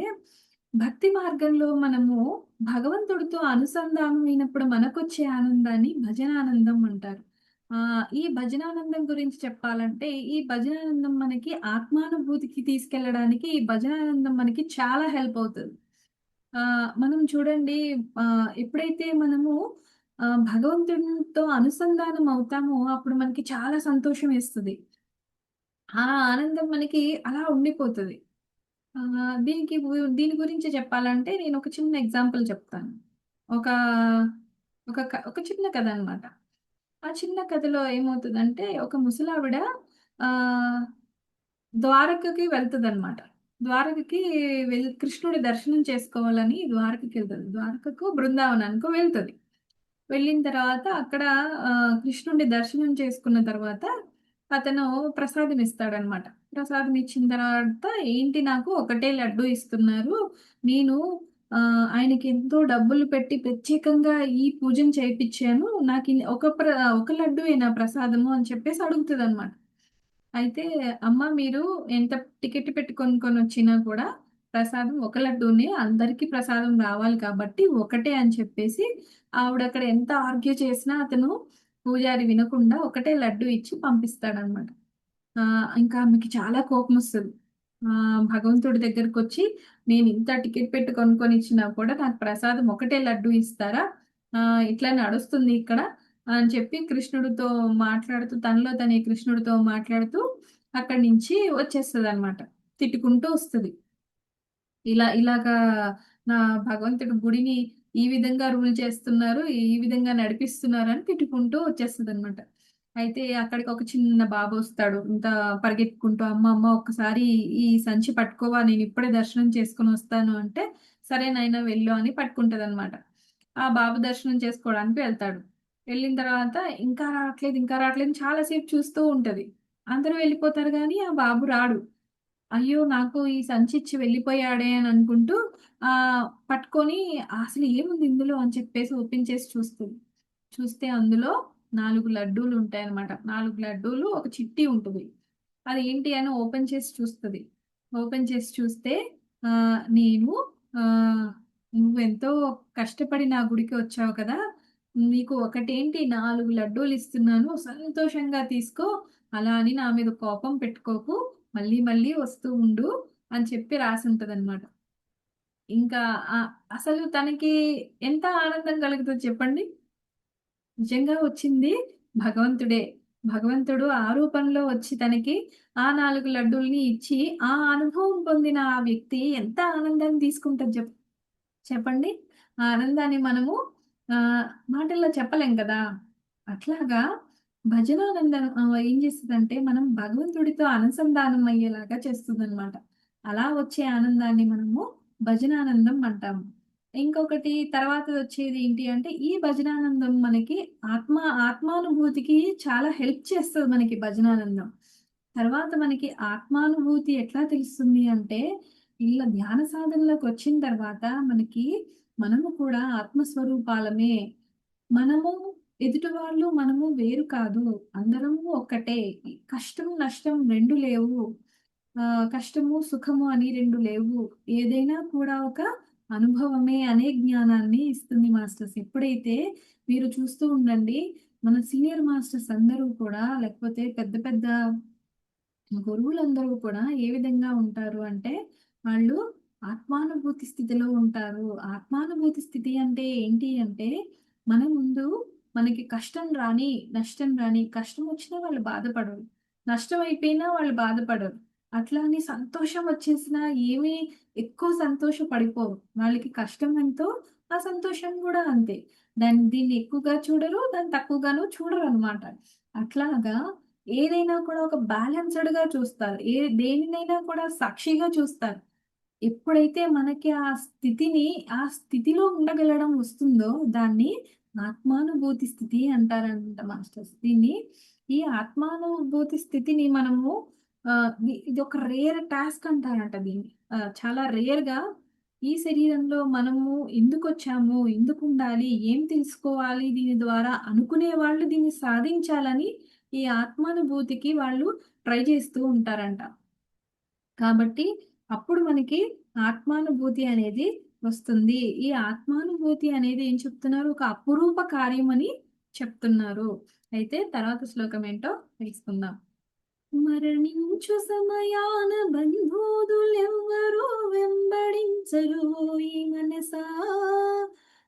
భక్తి మార్గంలో మనము భగవంతుడితో అనుసంధానమైనప్పుడు మనకొచ్చే ఆనందాన్ని భజనానందం అంటారు. ఈ భజనానందం గురించి చెప్పాలంటే, ఈ భజనానందం మనకి ఆత్మానుభూతికి తీసుకెళ్ళడానికి ఈ భజనానందం మనకి చాలా హెల్ప్ అవుతది. మనం చూడండి, ఎప్పుడైతే మనము భగవంతునితో అనుసంధానం అవుతామో, అప్పుడు మనకి చాలా సంతోషమేస్తది. ఆ ఆనందం మనకి అలా ఉండిపోతది. దీని గురించి చెప్పాలంటే నేనొక చిన్న ఎగ్జాంపుల్ చెప్తాను. ఒక ఒక చిన్న కథ అన్నమాట. ఆ చిన్న కథలో ఏమవుతదంటే ఒక ముసలావిడ ఆహ్, ద్వారకకి వెళ్తదన్నమాట. ద్వారకకి కృష్ణుడి దర్శనం చేసుకోవాలని ద్వారకకెళ్తది. ద్వారకకో, బృందావనానికో వెళ్తది. వెళ్ళిన తర్వాత అక్కడ కృష్ణుడిని దర్శనం చేసుకున్న తర్వాత అతను ప్రసాదం ఇస్తాడనమాట. ప్రసాదం ఇచ్చిన తర్వాత ఏంటి నాకు ఒకటే లడ్డు ఇస్తున్నారు. నేను ఆయనకి ఎంతో డబ్బులు పెట్టి ప్రత్యేకంగా ఈ పూజను చేపిచ్చాను. ఒక లడ్డుయేనా ప్రసాదము అని చెప్పేసి అడుగుతదనమాట. అయితే అమ్మ మీరు ఎంత టికెట్ పెట్టి కొనుక్కొనొచ్చినా కూడా ప్రసాదం ఒక లడ్డూనే. అందరికీ ప్రసాదం రావాలి కాబట్టి ఒకటే అని చెప్పేసి ఆవిడక్కడ ఎంత ఆర్గ్యూ చేసినా అతను పూజారి వినకుండా ఒకటే లడ్డు ఇచ్చి పంపిస్తాడనమాట. ఇంకా ఆమెకి చాలా కోపమొస్తది. భగవంతుడి దగ్గరకొచ్చి నేనింత టికెట్ పెట్టి కొనుక్కొనిచ్చినా కూడా నాకు ప్రసాదం ఒకటే లడ్డు ఇస్తారా? ఇట్లా నడుస్తుంది ఇక్కడ అని చెప్పి కృష్ణుడితో మాట్లాడుతూ తనలో తనే కృష్ణుడితో మాట్లాడుతూ అక్కడి నుంచి వచ్చేస్తదనమాట. తిట్టుకుంటూ వస్తది. ఇలాగా నా భగవంతుడు గుడిని ఈ విధంగా రూల్ చేస్తున్నారు, ఈ విధంగా నడిపిస్తున్నారు అని తిట్టుకుంటూ వచ్చేస్తుంది అనమాట. అయితే అక్కడికి ఒక చిన్న బాబు వస్తాడు, ఇంత పరిగెత్తుకుంటూ, అమ్మ అమ్మ ఒక్కసారి ఈ సంచి పట్టుకోవా, నేను ఇప్పుడే దర్శనం చేసుకుని వస్తాను అంటే, సరే నాయనా వెళ్ళు అని పట్టుకుంటది అనమాట. ఆ బాబు దర్శనం చేసుకోవడానికి వెళ్తాడు. వెళ్ళిన తర్వాత ఇంకా రావట్లేదు, ఇంకా రావట్లేదు అని చాలాసేపు చూస్తూ ఉంటది. అందరూ వెళ్ళిపోతారు కానీ ఆ బాబు రాడు. అయ్యో! నాకు ఈ సంచిచ్చి వెళ్ళిపోయాడే అని అనుకుంటూ పట్టుకొని అసలు ఏముంది ఇందులో అని చెప్పేసి ఓపెన్ చేసి చూస్తుంది. చూస్తే అందులో 4 లడ్డూలు ఉంటాయన్నమాట. 4 లడ్డూలు, ఒక చిట్టి ఉంటది. అది ఏంటి అని ఓపెన్ చేసి చూస్తది. ఓపెన్ చేసి చూస్తే నేను ఆహ్, "నువ్వెంతో కష్టపడి నా గుడికి వచ్చావు కదా! నీకు ఒకటేంటి 4 లడ్డూలు ఇస్తున్నాను. సంతోషంగా తీసుకో. అలా అని నా మీద కోపం పెట్టుకోకు. మళ్ళీ మళ్ళీ వస్తూ ఉండు" అని చెప్పి రాసుంటదనమాట. ఇంకా అసలు తనకి ఎంత ఆనందం కలుగుతది చెప్పండి? నిజంగా వచ్చింది భగవంతుడే. భగవంతుడు ఆ రూపంలో వచ్చి తనకి ఆ 4 లడ్డూల్ని ఇచ్చి, ఆ అనుభవం పొందిన ఆ వ్యక్తి ఎంత ఆనందాన్ని తీసుకుంటది చెప్పండి. ఆ ఆనందాన్ని మనము ఆహ్, మాటల్లో చెప్పలేం కదా! అట్లాగా భజనానందం ఏం చేస్తదంటే, మనం భగవంతుడితో అనుసంధానం అయ్యేలాగా చేస్తుందనమాట. అలా వచ్చే ఆనందాన్ని మనము భజనానందం అంటాము. ఇంకొకటి తర్వాతదొచ్చేది ఏంటి అంటే, ఈ భజనానందం మనకి ఆత్మ ఆత్మానుభూతికి చాలా హెల్ప్ చేస్తది మనకి భజనానందం. తర్వాత మనకి ఆత్మానుభూతి ఎట్లా తెలుస్తుంది అంటే, ఇలా ధ్యాన సాధనలోకొచ్చిన తర్వాత మనకి మనము కూడా ఆత్మస్వరూపాలమే. మనము, ఎదుటి వాళ్ళు, మనము వేరు కాదు. అందరము ఒక్కటే. కష్టం, నష్టం 2 లేవు. కష్టము, సుఖము అని 2 లేవు. ఏదైనా కూడా ఒక అనుభవమే అనే జ్ఞానాన్ని ఇస్తుంది మాస్టర్స్. ఎప్పుడైతే మీరు చూస్తూ ఉండండి, మన సీనియర్ మాస్టర్స్ అందరూ కూడా లేకపోతే పెద్ద పెద్ద గురువులందరూ కూడా ఏ విధంగా ఉంటారు అంటే, వాళ్ళు ఆత్మానుభూతి స్థితిలో ఉంటారు. ఆత్మానుభూతి స్థితి అంటే ఏంటి అంటే, మన ముందు మనకి కష్టం రాని, నష్టం రాని, కష్టం వచ్చినా వాళ్ళు బాధపడరు. నష్టం అయిపోయినా వాళ్ళు బాధపడరు. అట్లా అని సంతోషం వచ్చేసినా ఏమీ ఎక్కువ సంతోషపడిపోరు. వాళ్ళకి కష్టం ఎంతో, ఆ సంతోషం గూడా అంతే. దీన్ని ఎక్కువగా చూడరు, దాన్ని తక్కువగాను చూడరనమాట. అట్లాగా ఏదైనా కూడా ఒక బ్యాలెన్స్‌డ్‌గా చూస్తారు. దేనినైనా కూడా సాక్షిగా చూస్తారు. ఎప్పుడైతే మనకి ఆ స్థితిలో ఉండగలగడం వస్తుందో దాన్ని ఆత్మానుభూతి స్థితి అంటారనమాట మాస్టర్స్. ఈ ఆత్మానుభూతి స్థితిని మనము ఇదొక రేర్ టాస్క్ అంటారంట దీన్ని. చాలా రేర్‌గా ఈ శరీరంలో మనము ఎందుకొచ్చాము? ఎందుకుండాలి? ఏం తెలుసుకోవాలి దీని ద్వారా? అనుకునే వాళ్ళు దీన్ని సాధించాలని ఈ ఆత్మానుభూతికి వాళ్ళు ట్రై చేస్తూ ఉంటారంట. కాబట్టి అప్పుడు మనకి ఆత్మానుభూతి అనేది వస్తుంది. ఈ ఆత్మానుభూతి అనేది ఏం చెప్తున్నారు? ఒక అపురూప కార్యమని చెప్తున్నారు. అయితే తర్వాత శ్లోకం ఏంటో తెలుసుకుందాం. మరణించు సమయాన బంధువులెవ్వరూ వెంబడించరోయి మనసా.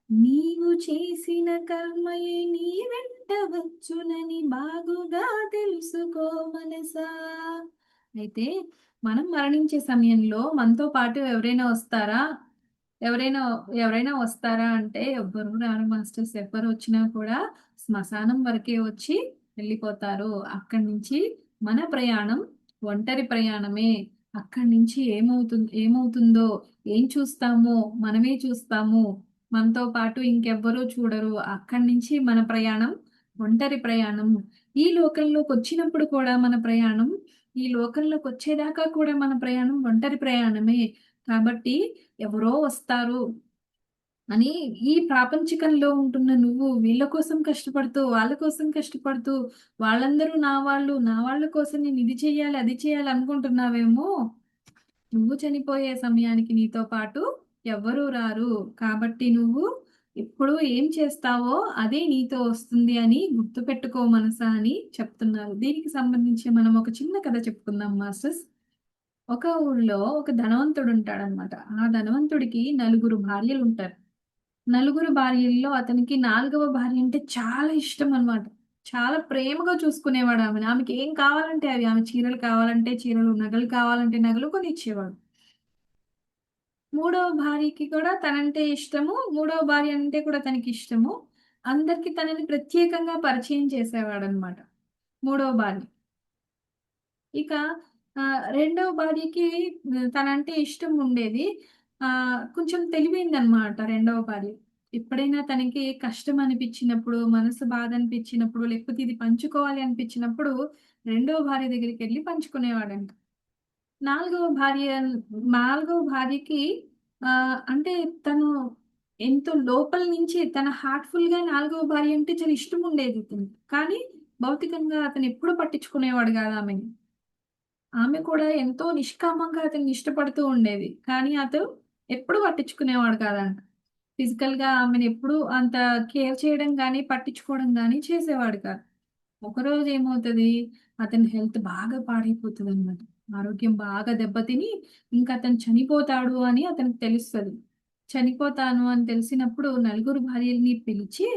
నీవు చేసిన కర్మయే నీ వెంట వచ్చునని బాగుగా తెలుసుకో మనసా. అయితే మనం మరణించే సమయంలో మనతో పాటు ఎవరైనా వస్తారా? ఎవరైనా ఎవరైనా వస్తారా అంటే ఎవ్వరు రారు మాస్టర్స్. ఎవ్వరు వచ్చినా కూడా శ్మశానం వరకే వచ్చి వెళ్ళిపోతారు. అక్కడి నుంచి మన ప్రయాణం ఒంటరి ప్రయాణమే. అక్కడి నుంచి ఏమవుతుందో, ఏం చూస్తామో మనమే చూస్తాము. మనతో పాటు ఇంకెవ్వరూ చూడరు. అక్కడి నుంచి మన ప్రయాణం ఒంటరి ప్రయాణం. ఈ లోకంలోకొచ్చినప్పుడు కూడా మన ప్రయాణం, ఈ లోకంలోకొచ్చేదాకా కూడా మన ప్రయాణం ఒంటరి ప్రయాణమే. కాబట్టి ఎవరో వస్తారు అని ఈ ప్రాపంచికంలో ఉంటున్న నువ్వు వీళ్ళ కోసం కష్టపడుతూ, వాళ్ళ కోసం కష్టపడుతూ, వాళ్ళందరూ నా వాళ్ళు, నా వాళ్ళ కోసం నేను ఇది చెయ్యాలి, అది చేయాలి అనుకుంటున్నావేమో, నువ్వు చనిపోయే సమయానికి నీతో పాటు ఎవ్వరూ రారు. కాబట్టి నువ్వు ఇప్పుడు ఏం చేస్తావో అదే నీతో వస్తుంది అని గుర్తుపెట్టుకో మనసా అని చెప్తున్నారు. దీనికి సంబంధించి మనం ఒక చిన్న కథ చెప్పుకుందాం మాస్టర్స్. ఒక ఊళ్ళో ఒక ధనవంతుడు ఉంటాడనమాట. ఆ ధనవంతుడికి నలుగురు భార్యలుంటారు. నలుగురు భార్యల్లో అతనికి నాలుగవ భార్య అంటే చాలా ఇష్టమనమాట. చాలా ప్రేమగా చూసుకునేవాడు ఆమెని. ఆమెకేం కావాలంటే అవి. ఆమె చీరలు కావాలంటే చీరలు, నగలు కావాలంటే నగలు కొనిచ్చేవాడు. మూడవ భార్యకి కూడా తనంటే ఇష్టము. మూడవ భార్య అంటే కూడా తనకి ఇష్టము. అందరికి తనని ప్రత్యేకంగా పరిచయం చేసేవాడనమాట మూడవ భార్య. ఇక రెండవ భార్యకి తనంటే ఇష్టం ఉండేది. కొంచెం తెలివైందనమాట రెండవ భార్య. ఎప్పుడైనా తనకి కష్టం అనిపించినప్పుడు, మనసు బాధ అనిపించినప్పుడు, లేకపోతే ఇది పంచుకోవాలి అనిపించినప్పుడు రెండవ భార్య దగ్గరికెళ్ళి పంచుకునేవాడంట. నాలుగవ భార్య నాలుగవ భార్యకి అంటే తను ఎంతో లోపల నుంచి తన హార్ట్‌ఫుల్‌గా నాలుగవ భార్య అంటే చాలా ఇష్టం ఉండేది ఇతనికి. కానీ భౌతికంగా అతను ఎప్పుడూ పట్టించుకునేవాడు కాదు ఆమెని. ఆమె కూడా ఎంతో నిష్కామంగా అతన్ని ఇష్టపడుతూ ఉండేది. కానీ అతను ఎప్పుడు పట్టించుకునేవాడు కాదంట. ఫిజికల్‌గా ఆమెను ఎప్పుడూ అంత కేర్ చేయడం గానీ, పట్టించుకోవడం గానీ చేసేవాడు కాదు. ఒకరోజు ఏమవుతది, అతని హెల్త్ బాగా పాడైపోతదనమాట. ఆరోగ్యం బాగా దెబ్బతిని ఇంక అతను చనిపోతాడు అని అతనికి తెలుస్తది. చనిపోతాను అని తెలిసినప్పుడు నలుగురు భార్యలని పిలిచి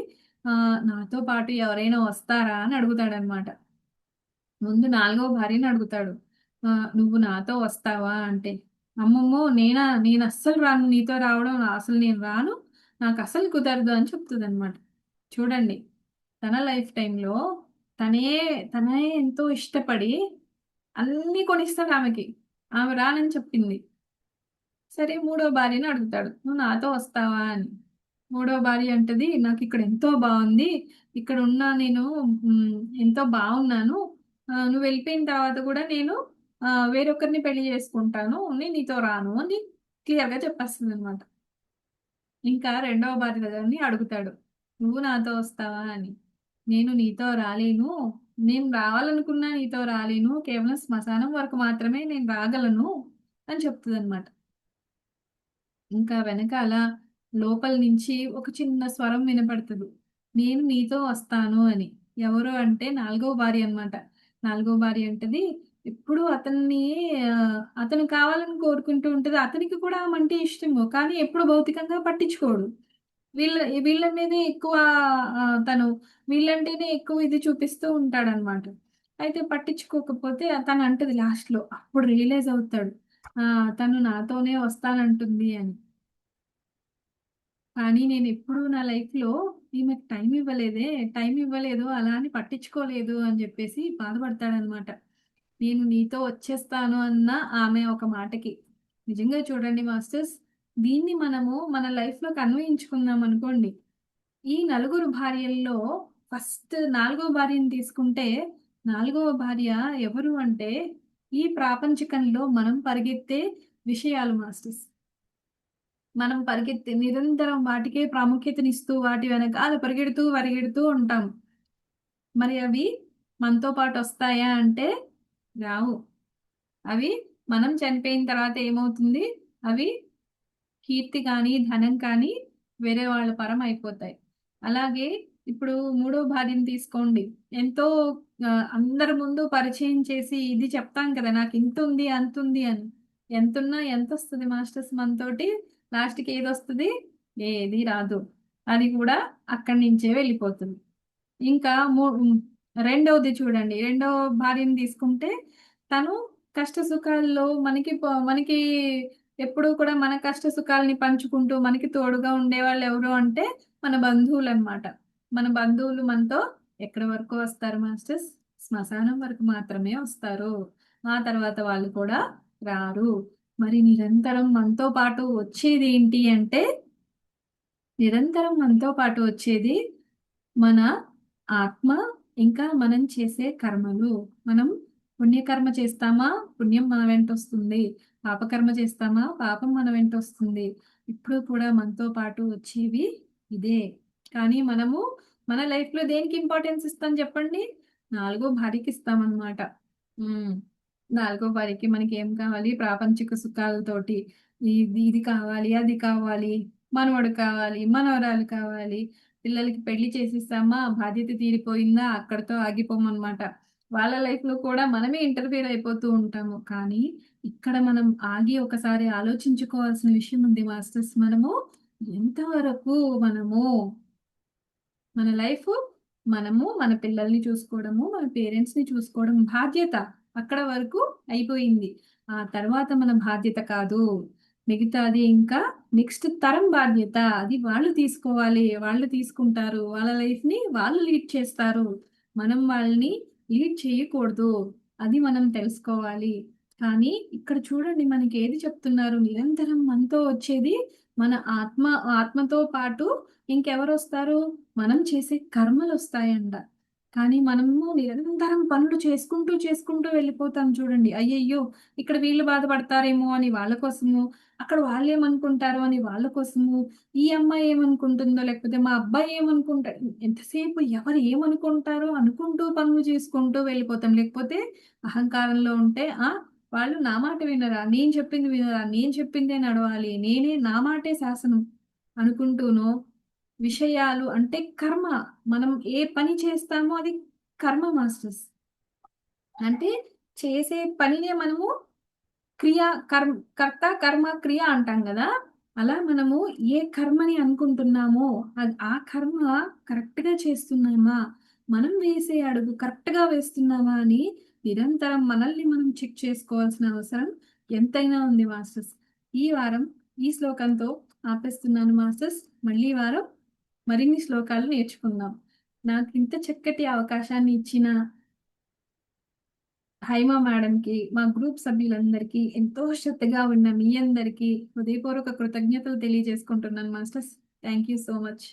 నాతో పాటు ఎవరైనా వస్తారా అని అడుగుతాడనమాట. ముందు నాలుగవ భార్యని అడుగుతాడు. "నువ్వు నాతో వస్తావా?" అంటే, "అమ్మమ్మో! నేనస్సలు రాను. నీతో రావడం అసలు నేను రాను. నాకసలు కుదరదు" అని చెప్తదనమాట. చూడండి, తన లైఫ్ టైమ్‌లో తనే తనే ఎంతో ఇష్టపడి అన్నీ కొనిస్తాడామెకి. ఆమె రానని చెప్పింది. సరే మూడో భార్యని అడుగుతాడు. "నువ్వు నాతో వస్తావా?" అని. మూడో భార్య అంటది, "నాకిక్కడ ఎంతో బావుంది. ఇక్కడున్న నేను ఎంతో బావున్నాను. నువ్వు వెళ్ళిపోయిన తర్వాత కూడా నేను వేరొకరిని పెళ్లి చేసుకుంటాను. నేను నీతో రాను" అని క్లియర్‌గా చెప్పేస్తుందనమాట. ఇంకా రెండవ భార్యని అడుగుతాడు. "నువ్వు నాతో వస్తావా?" అని. "నేను నీతో రాలేను. నేను రావాలనుకున్నా నీతో రాలేను. కేవలం శ్మశానం వరకు మాత్రమే నేను రాగలను" అని చెప్తదనమాట. ఇంకా వెనకాల లోపల నుంచి ఒక చిన్న స్వరం వినపడతది. "నేను నీతో వస్తాను" అని. ఎవరు అంటే నాలుగవ భార్య అన్నమాట. నాలుగవ భార్య అంటది, ఎప్పుడూ అతను కావాలని కోరుకుంటూ ఉంటది. అతనికి కూడా ఆమంటే ఇష్టము. కానీ ఎప్పుడు భౌతికంగా పట్టించుకోడు. వీళ్ళ వీళ్ళ మీదే ఎక్కువ తను వీళ్ళంటేనే ఎక్కువ ఇది చూపిస్తూ ఉంటాడనమాట. అయితే పట్టించుకోకపోతే తనంటది లాస్ట్‌లో. అప్పుడు రియలైజ్ అవుతాడు. తను నాతోనే వస్తానంటుంది అని. కానీ నేనెప్పుడూ నా లైఫ్‌లో ఈమెకు టైం ఇవ్వలేదు, అలా అని పట్టించుకోలేదు అని జెప్పేసి బాధపడతాడనమాట. నేను నీతో వచ్చేస్తాను అన్న ఆమె ఒక మాటకి. నిజంగా చూడండి మాస్టర్స్, దీన్ని మనము మన లైఫ్‌లోకి అన్వయించుకున్నామనుకోండి. ఈ నలుగురు భార్యల్లో ఫస్ట్ నాలుగో భార్యని తీసుకుంటే, నాలుగవ భార్య ఎవరు అంటే, ఈ ప్రాపంచికంలో మనం పరిగెత్తే విషయాలు మాస్టర్స్. మనం పరిగెత్తి నిరంతరం వాటికే ప్రాముఖ్యతనిస్తూ వాటి వెనకాల పరిగెడుతూ ఉంటాం. మరి అవి మనతో పాటొస్తాయా అంటే రావు. అవి మనం చనిపోయిన తర్వాత ఏమవుతుంది? అవి కీర్తి కానీ, ధనం కానీ వేరే వాళ్ళ పరం అయిపోతాయి. అలాగే ఇప్పుడు మూడో భార్యని తీసుకోండి. ఎంతో అందరి ముందు పరిచయం చేసి ఇది చెప్తాం కదా! నాకింతుంది, అంతుంది అని. ఎంతున్నా ఎంతొస్తది మాస్టర్స్ మనతోటి? లాస్ట్‌కి ఏదొస్తది? ఏది రాదు. అది కూడా అక్కడి నుంచే వెళ్ళిపోతుంది. ఇంకా రెండోది చూడండి. రెండో భార్యని తీసుకుంటే తను కష్ట సుఖాల్లో మనకి ఎప్పుడూ కూడా మన కష్ట సుఖాల్ని పంచుకుంటూ మనకి తోడుగా ఉండేవాళ్ళు ఎవరు అంటే మన బంధువులనమాట. మన బంధువులు మనతో ఎక్కడి వరకు వస్తారు మాస్టర్స్? శ్మశానం వరకు మాత్రమే వస్తారు. ఆ తర్వాత వాళ్ళు కూడా రారు. మరి నిరంతరం మనతో పాటు వచ్చేదేంటి అంటే నిరంతరం మనతో పాటు వచ్చేది మన ఆత్మ, ఇంకా మనం చేసే కర్మలు. మనం పుణ్యకర్మ చేస్తామా? పుణ్యం మన వెంటొస్తుంది. పాపకర్మ చేస్తామా? పాపం మన వెంటొస్తుంది. ఇప్పుడు కూడా మనతో పాటు వచ్చేవి ఇదే. కానీ మనము మన లైఫ్‌లో దేనికి ఇంపార్టెన్స్ ఇస్తాం చెప్పండి? నాలుగో భార్యకి ఇస్తామనమాట. హ్మ్. నాలుగో భార్యకి మనకేం కావాలి? ప్రాపంచిక సుఖాలతోటి ఇది ఇది కావాలి, అది కావాలి, మనవడు కావాలి, మనవరాలు కావాలి. పిల్లలకి పెళ్లి చేసేసామా, బాధ్యత తీరిపోయిందా, అక్కడితో ఆగిపోమనమాట. వాళ్ళ లైఫ్‌లో కూడా మనమే ఇంటర్ఫియర్ అయిపోతూ ఉంటాము. కానీ ఇక్కడ మనం ఆగి ఒకసారి ఆలోచించుకోవాల్సిన విషయం ఉంది మాస్టర్స్. ఎంతవరకు మనము మన లైఫు మనము మన పిల్లల్ని చూసుకోవడము, మన పేరెంట్స్‌ని చూసుకోవడం బాధ్యత. అక్కడ వరకు అయిపోయింది. ఆ తర్వాత మన బాధ్యత కాదు. మిగతాది ఇంకా నెక్స్ట్ తరం బాధ్యత. అది వాళ్ళు తీసుకోవాలి. వాళ్ళు తీసుకుంటారు. వాళ్ళ లైఫ్‌ని వాళ్ళు లీడ్ చేస్తారు. మనం వాళ్ళని లీడ్ చేయకూడదు. అది మనం తెలుసుకోవాలి. కానీ ఇక్కడ చూడండి మనకి ఏది చెప్తున్నారు? నిరంతరం మనతో వచ్చేది మన ఆత్మ. ఆత్మతో పాటు ఇంకెవరొస్తారు? మనం చేసే కర్మలొస్తాయంట. కానీ మనము నిరంతరం పనులు చేసుకుంటూ వెళ్ళిపోతాం చూడండి. అయ్యయ్యో! ఇక్కడ వీళ్ళు బాధపడతారేమో అని వాళ్ళ కోసము, అక్కడ వాళ్ళేమనుకుంటారో అని వాళ్ళ కోసము, ఈ అమ్మాయి ఏమనుకుంటుందో, లేకపోతే మా అబ్బాయి ఏమనుకుంటాడు, ఎంతసేపు ఎవరు ఏమనుకుంటారో అనుకుంటూ పనులు చేసుకుంటూ వెళ్ళిపోతాం. లేకపోతే అహంకారంలో ఉంటే వాళ్ళు నా మాట వినరా, నేను చెప్పింది వినరా, నేను చెప్పిందే నడవాలి, నేనే నా మాటే శాసనం అనుకుంటూనో విషయాలు అంటే కర్మ. మనం ఏ పని చేస్తామో అది కర్మ మాస్టర్స్. అంటే చేసే పనినే మనము క్రియ కర్త కర్మ క్రియ అంటాం కదా. అలా మనము ఏ కర్మని అనుకుంటున్నామో ఆ కర్మ కరెక్ట్ గా చేస్తున్నామా, మనం వేసే అడుగు కరెక్ట్ గా వేస్తున్నామా అని నిరంతరం మనల్ని మనం చెక్ చేసుకోవాల్సిన అవసరం ఎంతైనా ఉంది మాస్టర్స్. ఈ వారం ఈ శ్లోకంతో ఆపేస్తున్నాను మాస్టర్స్. మళ్ళీ వారం మరిన్ని శ్లోకాలు నేర్చుకుందాం. నాకు ఇంత చక్కటి అవకాశాన్ని ఇచ్చిన హైమా మేడంకి, మా గ్రూప్ సభ్యులందరికీ, ఎంతో శ్రద్ధగా ఉన్న మీ అందరికీ హృదయపూర్వక కృతజ్ఞతలు తెలియజేసుకుంటున్నాను masters. Thank you so much.